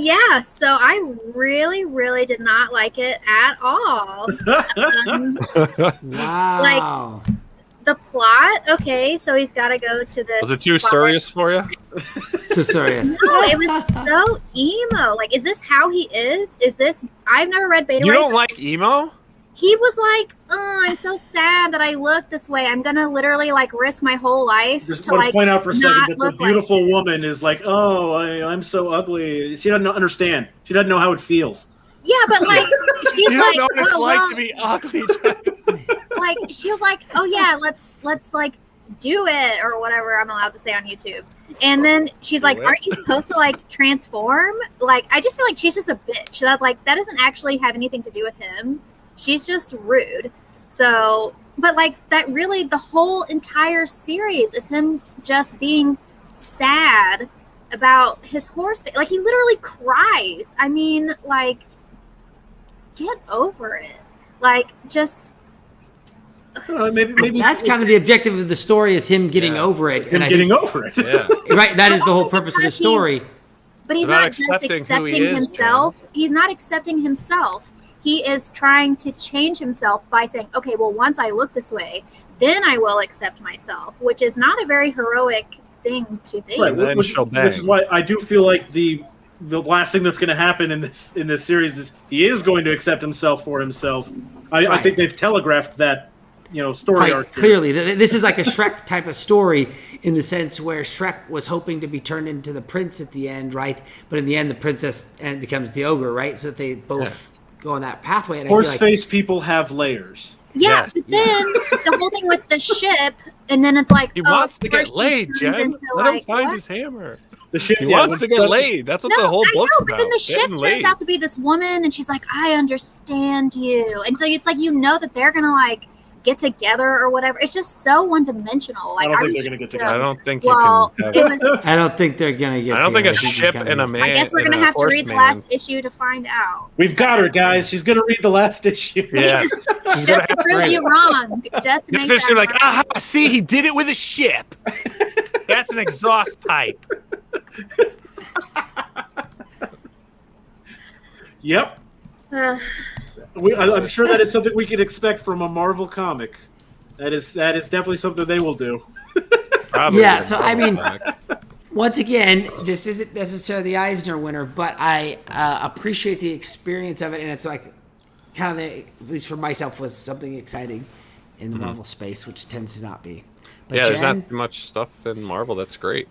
Yeah, so I really, really did not like it at all. Wow. The plot, okay, so he's got to go to this. Was it too spot. serious for you? Too serious. No, it was so emo. Like, is this how he is? Is this? I've never read Beta You Ray. don't like emo? He was like, "Oh, I'm so sad that I look this way. I'm gonna literally like risk my whole life Just to want to like point out for a second not that the look like beautiful this." woman is like, oh, I'm so ugly. She doesn't understand. She doesn't know how it feels. Yeah, but like she's You don't like, know what it's "Oh, like well," to be ugly. like she was like, "Oh yeah, let's like do it or whatever I'm allowed to say on YouTube." And then she's like, Do it. "Aren't you supposed to like transform?" Like, I just feel like she's just a bitch. That that doesn't actually have anything to do with him. She's just rude. So, but like that really, the whole entire series is him just being sad about his horse. Like, he literally cries. I mean, like, get over it. Like, just. Maybe That's kind of the objective of the story is him getting over it. him I getting think, over it. Yeah. right, that is the whole purpose of the story. But he's About not just accepting who he accepting is, himself. He's not accepting himself. He is trying to change himself by saying, okay, well, once I look this way, then I will accept myself, which is not a very heroic thing to think. Right, Then which she'll bang. is why I do feel like the last thing that's going to happen in this series is he is going to accept himself for himself. I Right. think they've telegraphed that, story Quite arc. clearly, this is like a Shrek type of story in the sense where Shrek was hoping to be turned into the prince at the end, right? But in the end, the princess becomes the ogre, right? So they both go on that pathway. And I feel Horse like, face people have layers. Yeah, Yes. but then the whole thing with the ship, and then it's like, He oh, wants to get first he laid, turns Jen. into, Let him like, find what? his hammer. The ship He yeah, wants to when get stuff- laid. That's what No, the whole I book's know, but about. then the ship Getting turns laid. out to be this woman, and she's like, I understand you. And so it's like, that they're going to, like, get together or whatever. It's just so one-dimensional. Like, I don't think was they're gonna just get so- I don't think Well, you it can. was. I don't think they're gonna get. I don't think a together. ship Kinda and a missed it. man. I guess we're and going to a have to read the horseman. last issue to find out. We've got her, guys. She's going to read the last issue. Yes. She's gonna Just to have to prove read you it. wrong. Just to make Because she's that like, wrong. aha, see, he did it with a ship. That's an exhaust pipe. Yep. Ugh. I'm sure that is something we can expect from a Marvel comic. That is definitely something they will do. Probably Yeah, a so I mean, comic. once again, this isn't necessarily the Eisner winner, but I appreciate the experience of it, and it's like kind of, at least for myself, was something exciting in the Marvel space, which tends to not be. But Yeah, there's Jen, not much stuff in Marvel that's great.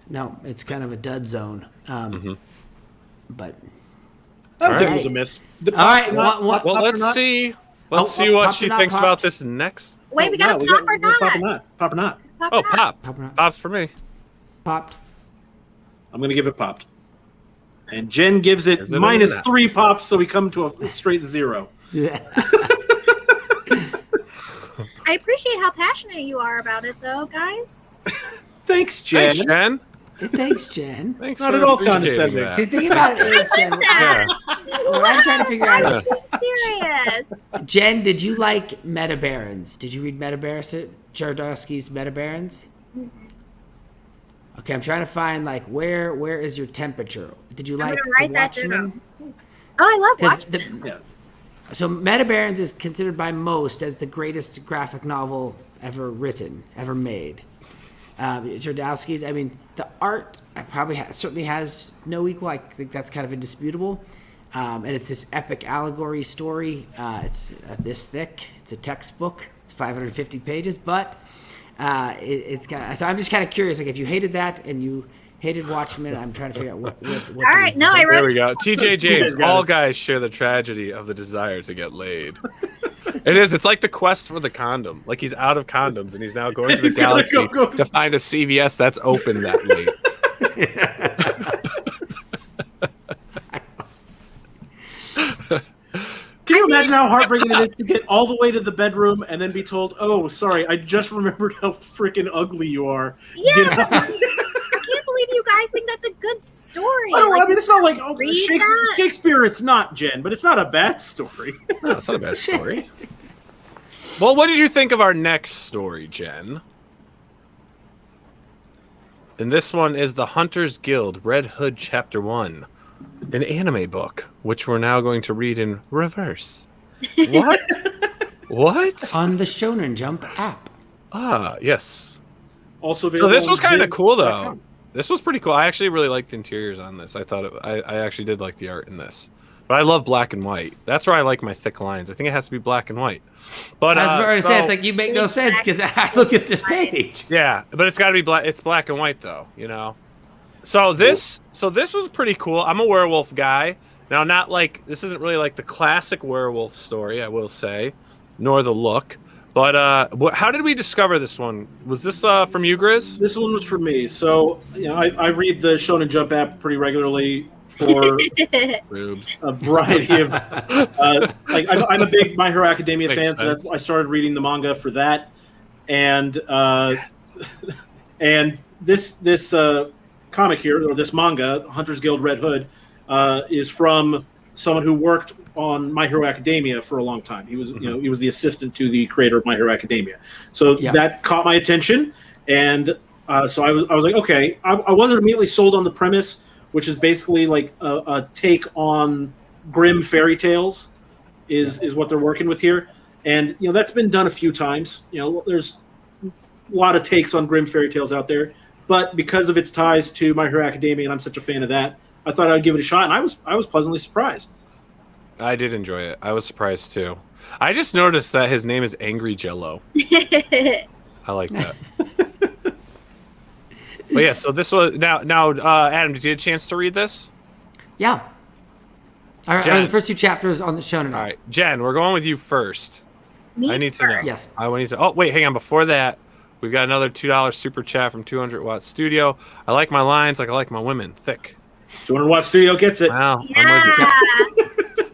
no, it's kind of a dud zone. But I don't think it right. was a miss. all right, Well, let's see. Let's see what Popped or she not thinks popped? about this next. Wait, we got a pop or not? Pop or not? Pop or not? Pop Oh, or not? pop. Pop or not? Pops for me. Popped. I'm going to give it popped. And Jen gives it Is it minus or not? 3 pops, so we come to a straight 0. Yeah. I appreciate how passionate you are about it, though, guys. Thanks, Jen. Thanks, Jen. Thanks, Jen. Thanks Not for at all appreciating condescending. that. See, the thing about it is, Jen, Yeah. what I'm trying to figure out is, Serious. Jen, did you like Meta Barons? Did you read Meta Barons? Jardowski's Meta Barons? Okay, I'm trying to find like where is your temperature? Did you I'm like gonna The write that Watchmen? down. Oh, I love 'Cause Watchmen. Yeah. So Meta Barons is considered by most as the greatest graphic novel ever written, ever made. Jardowski's, I mean, the art certainly has no equal. I think that's kind of indisputable. And it's this epic allegory story. It's this thick. It's a textbook. It's 550 pages, but it's kind of. So I'm just kind of curious, like if you hated that and you hated Watchmen, I'm trying to figure out what All right, no, I There wrote we go. TJ James, got all it. guys share the tragedy of the desire to get laid. It is. It's like the quest for the condom. Like he's out of condoms and he's now going to the He's gotta galaxy go. to find a CVS that's open that late. Can you imagine how heartbreaking it is to get all the way to the bedroom and then be told, "Oh, sorry, I just remembered how freaking ugly you are." Yeah, Get out. I can't believe you guys think that's a good story. I mean, it's not like read Shakespeare, that. Shakespeare. It's not, Jen, but it's not a bad story. No, it's not a bad story. Well, what did you think of our next story, Jen? And this one is The Hunter's Guild, Red Hood Chapter 1, an anime book, which we're now going to read in reverse. What? What? on the Shonen Jump app. Ah, yes. Also, So this available was on kind of cool, though. Viz.com. This was pretty cool. I actually really liked the interiors on this. I thought I actually did like the art in this. But I love black and white. That's where I like my thick lines. I think it has to be black and white. But I was about to say, it's so- like you make no sense because I look at this page. yeah, but it's got to be black. It's black and white though, you know. So this was pretty cool. I'm a werewolf guy. Now, not like this isn't really like the classic werewolf story, I will say, nor the look. But how did we discover this one? Was this from you, Grizz? This one was for me. So, you know, I read the Shonen Jump app pretty regularly for Rubes. a variety of. Like, I'm a big My Hero Academia Makes fan, so that's sense. I started reading the manga for that, and this comic here, or this manga, Hunter's Guild Red Hood, is from someone who worked on My Hero Academia for a long time. He was, you know, he was the assistant to the creator of My Hero Academia. So Yeah. that caught my attention, and so I was like, okay. I wasn't immediately sold on the premise, which is basically like a take on grim fairy tales, is what they're working with here. And you know that's been done a few times. You know, there's a lot of takes on grim fairy tales out there, but because of its ties to My Hero Academia, and I'm such a fan of that, I thought I'd give it a shot, and I was pleasantly surprised. I did enjoy it. I was surprised too. I just noticed that his name is Angry Jello. I like that. But yeah, so this was now. Adam, did you get a chance to read this? Yeah. All right, Jen. the first two chapters on the Shonen app. All right, Jen, we're going with you first. Me I need to know. first. Yes. I need to. Oh, wait, hang on. Before that, we've got another $2 super chat from 200 Watt Studio. I like my lines like I like my women. Thick. 200 Watt Studio gets it. Wow, I'm with you. Yeah.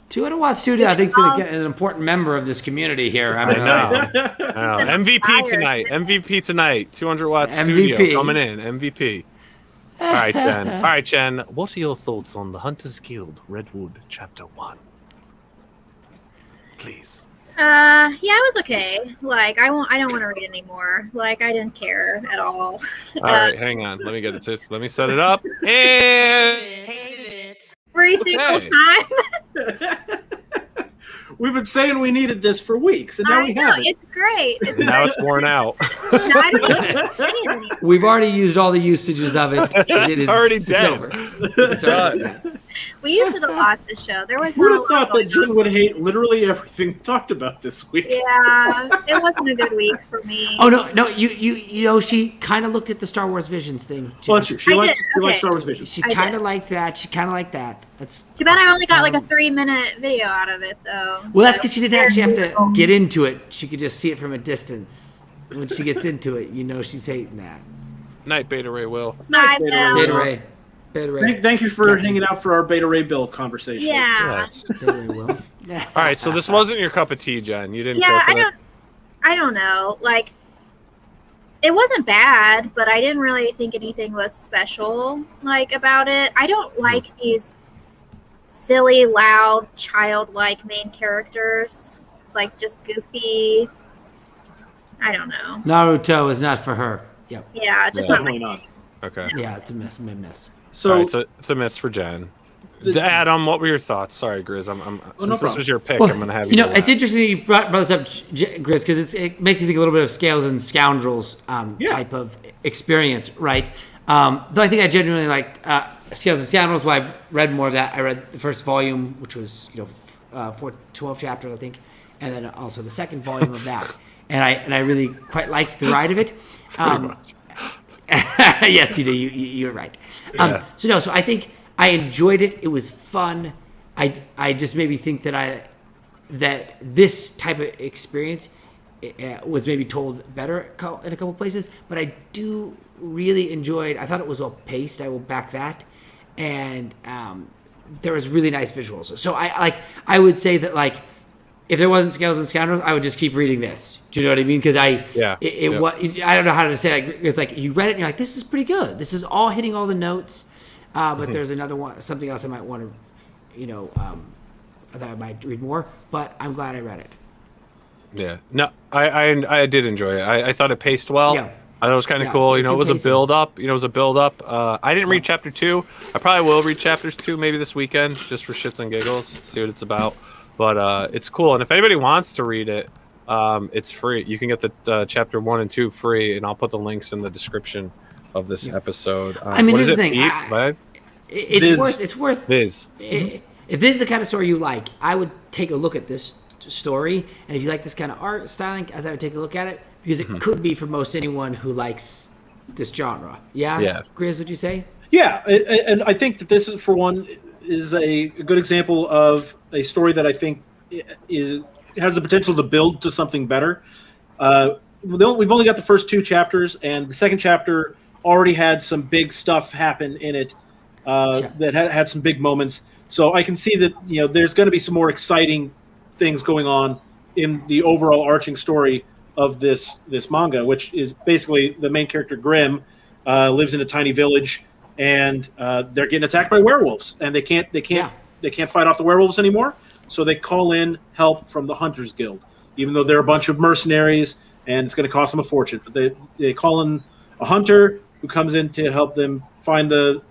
200 Watt Studio, I think, is an important member of this community here. I know. MVP Fire. tonight. MVP tonight. 200 Watt MVP. Studio coming in. MVP. All right, Jen. All right, Jen. What are your thoughts on the Hunter's Guild Redwood Chapter 1? Please. Yeah, it was okay. Like, I don't want to read anymore. Like, I didn't care at all. All right, hang on. Let me get it. Let me set it up. And Free sequels time. We've been saying we needed this for weeks, and now we have it. It's great. Now it's worn out. No, I don't use any of them. We've already used all the usages of it. It's already dead. Over. It's already dead. We used it a lot this show. There was Who would not a have lot thought that going on. Jen would hate literally everything we talked about this week? Yeah, it wasn't a good week for me. Oh no! You know, she kind of looked at the Star Wars Visions thing. Well, that's true. She I likes did, okay. Star Wars Vision. She I kind did. of liked that. She kind of liked that. That's Too bad I only got like a 3-minute video out of it, though. well. That's because she didn't actually have to get into it. She could just see it from a distance. When she gets into it, you know she's hating that. Night, Beta Ray Will. I Beta will. Beta Ray. Beta Ray. Thank you for hanging out for our Beta Ray Bill conversation. Yeah. Yes. Beta Ray will. Yeah. All right, so this wasn't your cup of tea, Jen. You didn't Yeah, care for this. I don't know. Like, it wasn't bad, but I didn't really think anything was special, like, about it. I don't like these silly, loud, childlike main characters. Like, just goofy. I don't know. Naruto is not for her. Yep. Yeah, just Yeah. not my Definitely thing. not. Okay. Yeah, it's a mess. A miss. So, All right, it's a miss for Jen. Adam, what were your thoughts? Sorry, Grizz. Since this problem. was your pick, Well, I'm gonna have you. you know, do it's that. interesting that you brought this up, Grizz, because it makes you think a little bit of Scales and Scoundrels type of experience, right? Though I think I genuinely liked Scales and Scoundrels. Well, I've read more of that. I read the first volume, which was 12 chapters, I think, and then also the second volume of that. And I really quite liked the ride of it. Yes, TJ, you're right. Yeah. So I think I enjoyed it. It was fun. I just maybe think that this type of experience was maybe told better in a couple places, but I do really enjoyed. I thought it was well paced. I will back that, and there was really nice visuals. So I would say that like if there wasn't Scales and Scoundrels, I would just keep reading this. Do you know what I mean? Because I don't know how to say it. It's like you read it and you're like, this is pretty good. This is all hitting all the notes. But there's another one, something else I might want to, that I might read more. But I'm glad I read it. Yeah. No, I did enjoy it. I thought it paced well. Yeah. I thought it was kind of Yeah, cool. good It was a pacing. build up. It was a build up. I didn't read chapter 2. I probably will read chapters 2 maybe this weekend just for shits and giggles, see what it's about. But it's cool. And if anybody wants to read it, it's free. You can get the chapter 1 and 2 free, and I'll put the links in the description of this episode. I mean, what here's is the it, thing. Pete? Live? It's worth. Viz. If this is the kind of story you like, I would take a look at this story. And if you like this kind of art styling, as I would take a look at it, because it could be for most anyone who likes this genre. Yeah. Yeah. Grizz, would you say? yeah, and I think that this is, for one, is a good example of a story that I think has the potential to build to something better. We've only got the first 2 chapters, and the second chapter already had some big stuff happen in it that had some big moments. So I can see that there's going to be some more exciting things going on in the overall arching story of this manga, which is basically the main character Grimm lives in a tiny village, and they're getting attacked by werewolves, and they can't fight off the werewolves anymore. So they call in help from the Hunters Guild, even though they're a bunch of mercenaries and it's going to cost them a fortune. But they call in a hunter who comes in to help them find the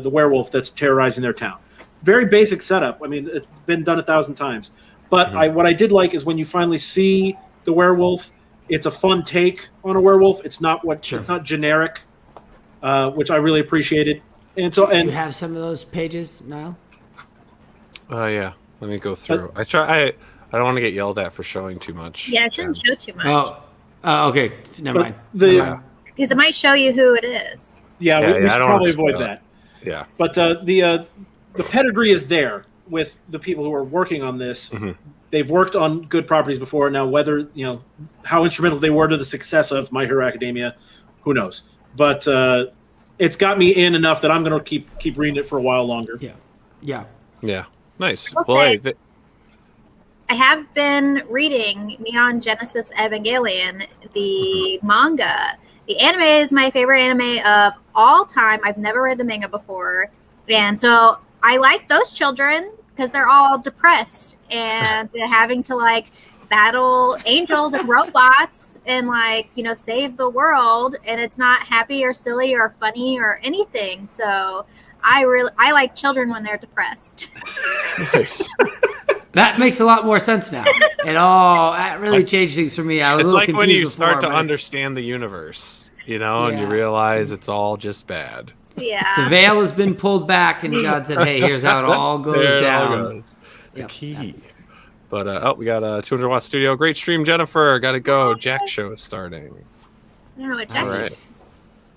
werewolf that's terrorizing their town. Very basic setup. I mean, it's been done 1,000 times. But what I did like is when you finally see the werewolf, it's a fun take on a werewolf. It's not it's not generic, which I really appreciated. And so, Do you and have some of those pages, Niall? Yeah. Let me go through. I don't want to get yelled at for showing too much. Yeah, it shouldn't show too much. Okay. Never mind. Because it might show you who it is. we I should don't wanna probably spoil avoid it. that. Yeah. But the pedigree is there with the people who are working on this. They've worked on good properties before. Now, whether how instrumental they were to the success of My Hero Academia, who knows? But it's got me in enough that I'm going to keep reading it for a while longer. Yeah. Nice. Okay. Well, hey, I have been reading Neon Genesis Evangelion, the manga. The anime is my favorite anime of all time. I've never read the manga before. And so I like those children because they're all depressed and they're having to battle angels and robots and save the world. And it's not happy or silly or funny or anything. So I like children when they're depressed. nice. That makes a lot more sense now. That really changed things for me. I was It's a little like when you confused start before, to but it's- understand the universe, you know, and you Yeah. realize it's all just bad. The Yeah. veil has been pulled back, and God said, "Hey, here's how it all goes There it all down." goes. The Yep. key. But we got a 200 watt studio. Great stream, Jennifer. Got to go. Jack show is starting. I don't know what Jack All right. is.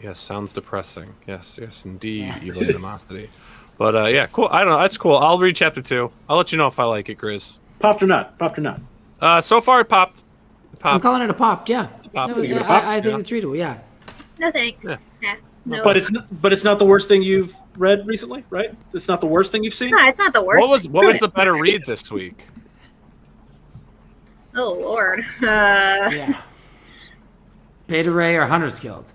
Yes, sounds depressing. Yes, indeed. Evil animosity. But yeah, cool. I don't know. That's cool. I'll read chapter 2. I'll let you know if I like it, Grizz. Popped or not? Popped or not? So far, it popped. I'm calling it a pop. Yeah, pop. No, You give it a pop? I think Yeah. it's readable. Yeah. No thanks. Yeah. Yes. No. But it's not the worst thing you've read recently, right? It's not the worst thing you've seen. No, it's not the worst. What was the better read this week? Oh Lord. Yeah. Beta Ray or Hunter's Guild?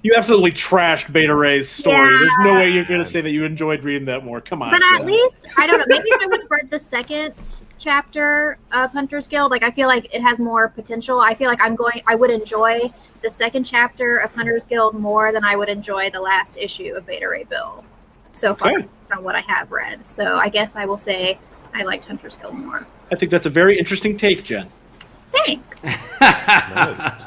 You absolutely trashed Beta Ray's story. Yeah. There's no way you're going to say that you enjoyed reading that more. Come on. But at least I don't know. Maybe if I would have read the second chapter of Hunter's Guild, like I feel like it has more potential. I feel like I would enjoy the second chapter of Hunter's Guild more than I would enjoy the last issue of Beta Ray Bill so far Okay. from what I have read. So I guess I will say I liked Hunter's Guild more. I think that's a very interesting take, Jen. Thanks. Nice.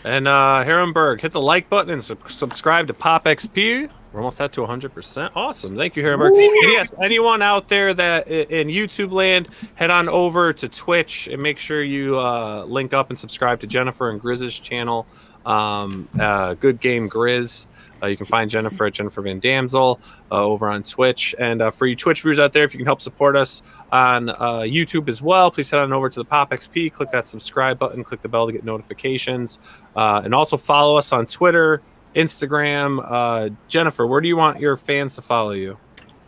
And Herrenberg, hit the like button and subscribe to POPXP. We're almost at to 100%. Awesome. Thank you, Herrenberg. And yes, anyone out there that in YouTube land, head on over to Twitch and make sure you link up and subscribe to Jennifer and GRIZZ's channel. Good Game GRIZZ. You can find Jennifer at Jennifer Van Damsel over on Twitch. And for you Twitch viewers out there, if you can help support us on YouTube as well, please head on over to the POPXP, click that subscribe button, click the bell to get notifications. And also follow us on Twitter, Instagram. Jennifer, where do you want your fans to follow you?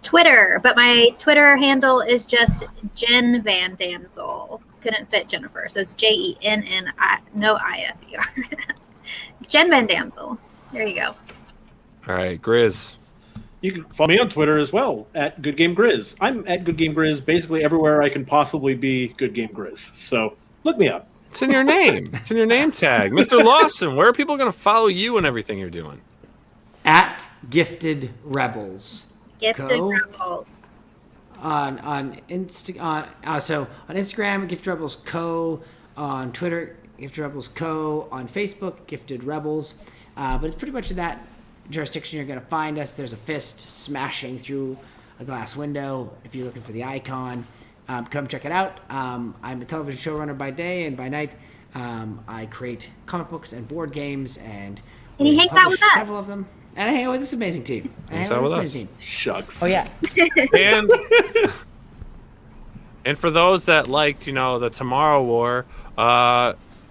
Twitter, but my Twitter handle is just Jen Van Damsel. Couldn't fit Jennifer, so it's JENNI, no IFER. Jen Van Damsel. There you go. All right, Grizz. You can follow me on Twitter as well, at Good Game Grizz. I'm at Good Game Grizz basically everywhere I can possibly be Good Game Grizz. So look me up. It's in your name. It's in your name tag. Mr. Lawson, where are people going to follow you and everything you're doing? At Gifted Rebels. Gifted Go. Rebels. On Instagram, Gifted Rebels Co. On Twitter, Gifted Rebels Co. On Facebook, Gifted Rebels. But it's pretty much in that jurisdiction you're going to find us. There's a fist smashing through a glass window. If you're looking for the icon, come check it out. I'm a television showrunner by day, and by night I create comic books and board games, and he hangs out with us. several of them. And I hang out with this amazing team. Shucks. Oh yeah. And for those that liked, the Tomorrow War,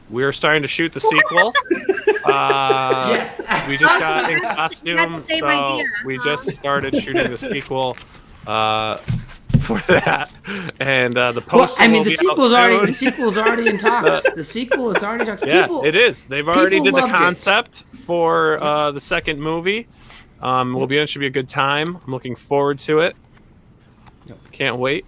we're starting to shoot the sequel. Yes. We just Oh, got you in had costume, the same so idea, we huh? just started shooting the sequel for that. And the Well, poster I mean, will the be sequel's out already soon. the sequel's already in talks. The sequel is already in talks. Yeah, People, it is. They've already did people the loved it. concept for the second movie. It should be a good time. I'm looking forward to it. Can't wait.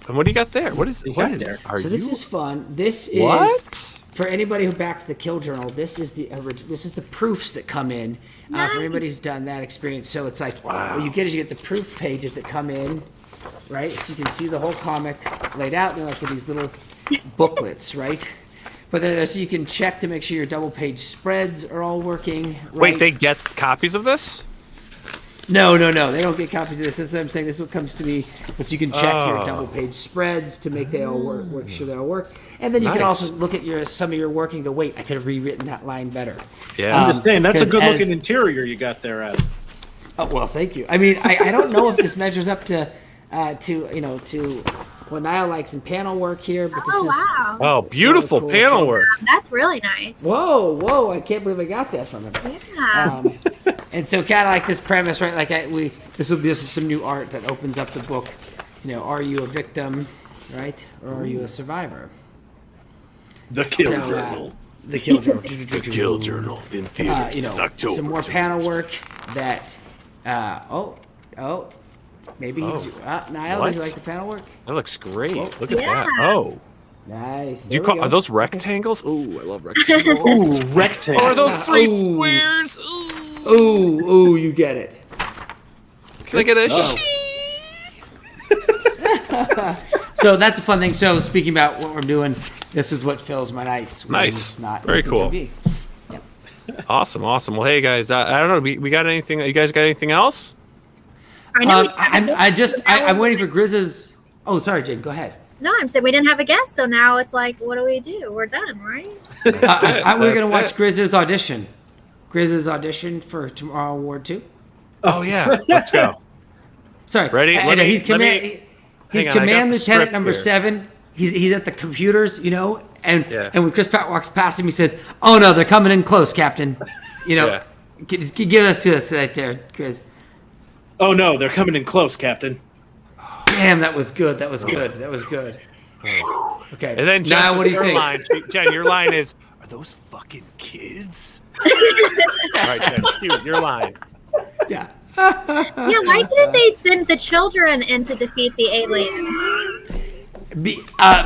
And what do you got there? What is there? So this is fun. This is what? for anybody who backed the Kill Journal. This is the proofs that come in for anybody who's done that experience. So it's like what you get the proof pages that come in, right? So you can see the whole comic laid out. They're like with these little booklets, right? But then so you can check to make sure your double page spreads are all working. Right? Wait, they get copies of this? No. They don't get copies of this. This is what I'm saying. This is what comes to me. So you can check your double page spreads to make they all work sure they all work. And then you can also look at some of your work and go, wait, I could have rewritten that line better. Yeah. I'm just saying, that's a 'cause good looking as- interior you got there, Adam. Oh, well, thank you. I mean, I don't know if this measures up to what Nile likes in panel work here, but this Oh is. wow. Oh, beautiful Cool. panel work. That's really nice. Whoa! I can't believe I got that from him. Yeah. And so, kind of like this premise, right? Like this is some new art that opens up the book. Are you a victim, right, or are you a survivor? The Kill So, Journal. The Kill Journal. Kill Journal in theaters this October. Some more panel work that. Maybe Niall, What? do you like the panel work? That looks great. Whoa. Look at Yeah. that. Oh. Nice. Do you There we are go. those rectangles? Ooh, I love rectangles. Ooh, rectangle. Or are those three Ooh. squares? Ooh. Ooh, you get it. Can I get a stuff. sheep? So that's a fun thing. So speaking about what we're doing, this is what fills my nights. when Nice. I'm Not Very cool. TV. Yep. Awesome. Well, hey guys, I don't know. We got anything? You guys got anything else? I know. I'm waiting for GRIZZ's. Oh, sorry, Jane. Go ahead. No, I'm saying we didn't have a guest, so now it's like, what do we do? We're done, right? We're gonna watch That's it. GRIZZ's audition. GRIZZ's audition for Tomorrow Award 2. Oh yeah, let's go. Sorry. Ready? He's command. He's hang on, I got command the lieutenant script number here. 7. He's at the computers, and Yeah. and when Chris Pratt walks past him, he says, "Oh no, they're coming in close, Captain." Yeah. Just give us to us right there, Chris. Oh no, they're coming in close, Captain. Damn, that was good. That was good. Okay. And then now, Jen, what do you your think? line, Jen, your line is, "Are those fucking kids?" All right, Jen, cute. Your line. Yeah. Yeah, why didn't they send the children in to defeat the aliens?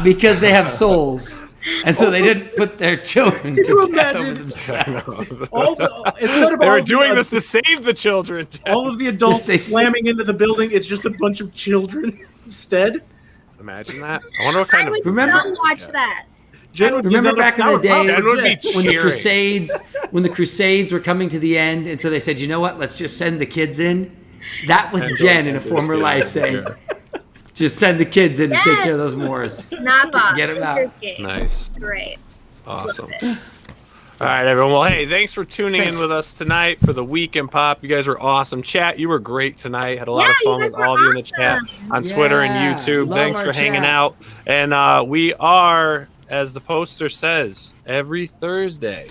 Because they have souls, and so they didn't put their children you to death imagine? over themselves. Instead of They all were the- doing this to save the children. Jen. All of the adults Yes, they- slamming into the building. It's just a bunch of children instead. Imagine that. I wonder what kind I of. would Remember- so watch that. Jen would give Remember them a back in the power day Jen would be when the cheering. Crusades were coming to the end, and so they said, "You know what? Let's just send the kids in." That was Jen in a former life saying, "Just send the kids in to take care of those Moors." Not Bob. Get 'em out. Winter's Game. Nice. Great. Awesome. Love it. All right, everyone. Well, hey, thanks for tuning Thanks. in with us tonight for the Week in Pop. You guys were awesome. Chat, you were great tonight. Had a lot of Yeah, you fun guys with were all of you in the chat awesome. on Twitter and Yeah, YouTube. love Thanks our for hanging chat. out. And we are, as the poster says, every Thursday.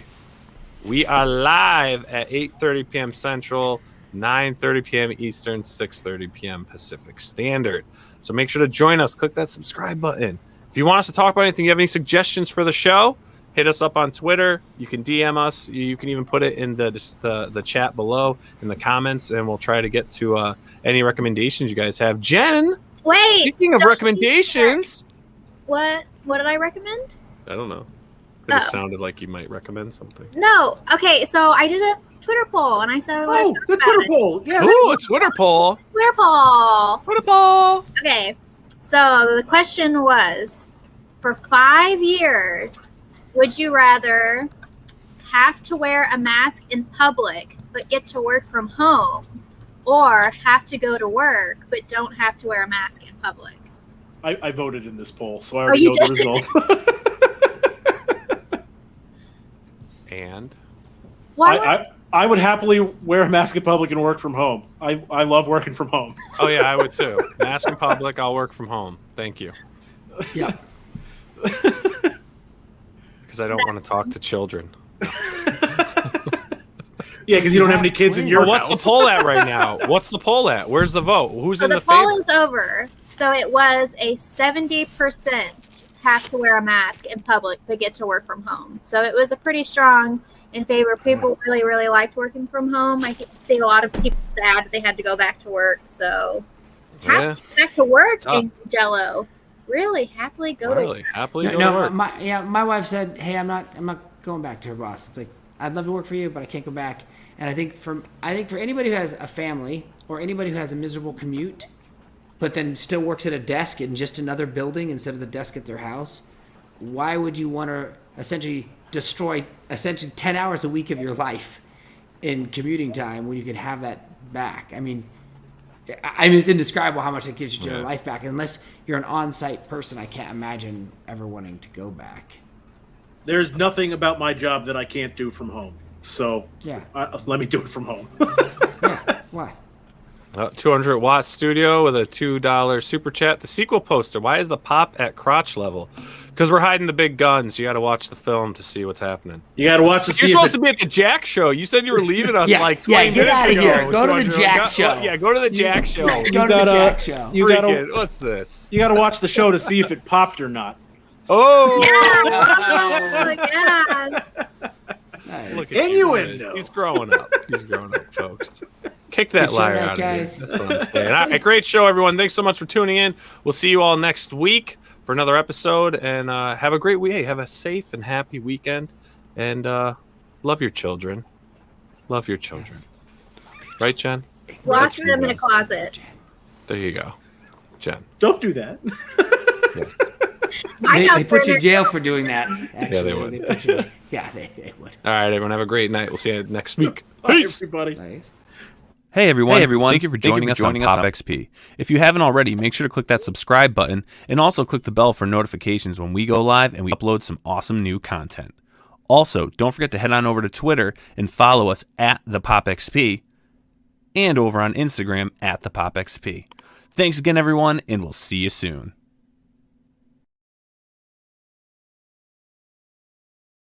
We are live at 8:30 p.m. Central, 9:30 p.m. Eastern, 6:30 p.m. Pacific Standard. So make sure to join us. Click that subscribe button. If you want us to talk about anything, you have any suggestions for the show, hit us up on Twitter. You can DM us. You can even put it in the chat below in the comments, and we'll try to get to any recommendations you guys have. Jen, Wait. speaking of don't- recommendations, What did I recommend? I don't know. It just Oh. sounded like you might recommend something. No. Okay, so I did a Twitter poll, and I said I Oh, wanted to the talk about Twitter it. poll. Yes. Ooh, a Twitter poll. Twitter poll. Twitter poll. Okay, so the question was, for 5 years, would you rather have to wear a mask in public but get to work from home, or have to go to work but don't have to wear a mask in public? I voted in this poll, so I already you know the did? results. And Why? I would happily wear a mask in public and work from home. I love working from home. oh yeah, I would too. Mask in public. I'll work from home. Thank you. Yeah. Because I don't want to talk to children. Yeah, because you don't have any kids in your Well, what's house. the poll at right now? What's the poll at? Where's the vote? Who's So in the the poll favor? is over. So it was a 70% have to wear a mask in public but get to work from home. So it was a pretty strong in favor. People really, really liked working from home. I see a lot of people sad that they had to go back to work. So Yeah, happily back to work tough. in Jello. Really happily go to really happily go to No, work. my wife said, "Hey, I'm not going back to her boss." It's like, I'd love to work for you, but I can't go back. And I think for anybody who has a family or anybody who has a miserable commute, but then still works at a desk in just another building instead of the desk at their house, why would you want to essentially destroy 10 hours a week of your life in commuting time when you can have that back? I mean, it's indescribable how much it gives you your Yeah. life back. Unless you're an on-site person, I can't imagine ever wanting to go back. There's nothing about my job that I can't do from home. So Yeah. let me do it from home. Yeah. Why? 200-watt studio with a $2 super chat. The sequel poster. Why is the pop at crotch level? Because we're hiding the big guns. You got to watch the film to see what's happening. You got to watch to You're see if supposed it, to be at the Jack Show. You said you were leaving us Yeah, like yeah, 20 get minutes outta ago. here. Go to the 200. Jack Show. Yeah, go to the Jack Show. Go to the gotta- Jack Show. you gotta Freaking- what's this? you got to watch the show to see if it popped or not. Oh, yeah. Nice. look at Innuendo. you. He's growing up. He's growing up, folks. Kick that Good show liar tonight, out guys. of here. That's what I'm saying. All right, great show, everyone. Thanks so much for tuning in. We'll see you all next week for another episode. And have a great week. Hey, have a safe and happy weekend. And love your children. Love your children. Right, Jen? Lost them in a closet. There you go. Jen. Don't do that. Yes. They put you in jail for doing that. Actually, they would. They put you, yeah, they would. All right, everyone, have a great night. We'll see you next week. Bye, Peace. everybody. Nice. Hey everyone. Thank you for joining us on POPXP. If you haven't already, make sure to click that subscribe button and also click the bell for notifications when we go live and we upload some awesome new content. Also, don't forget to head on over to Twitter and follow us at the POPXP and over on Instagram at the POPXP. Thanks again, everyone, and we'll see you soon.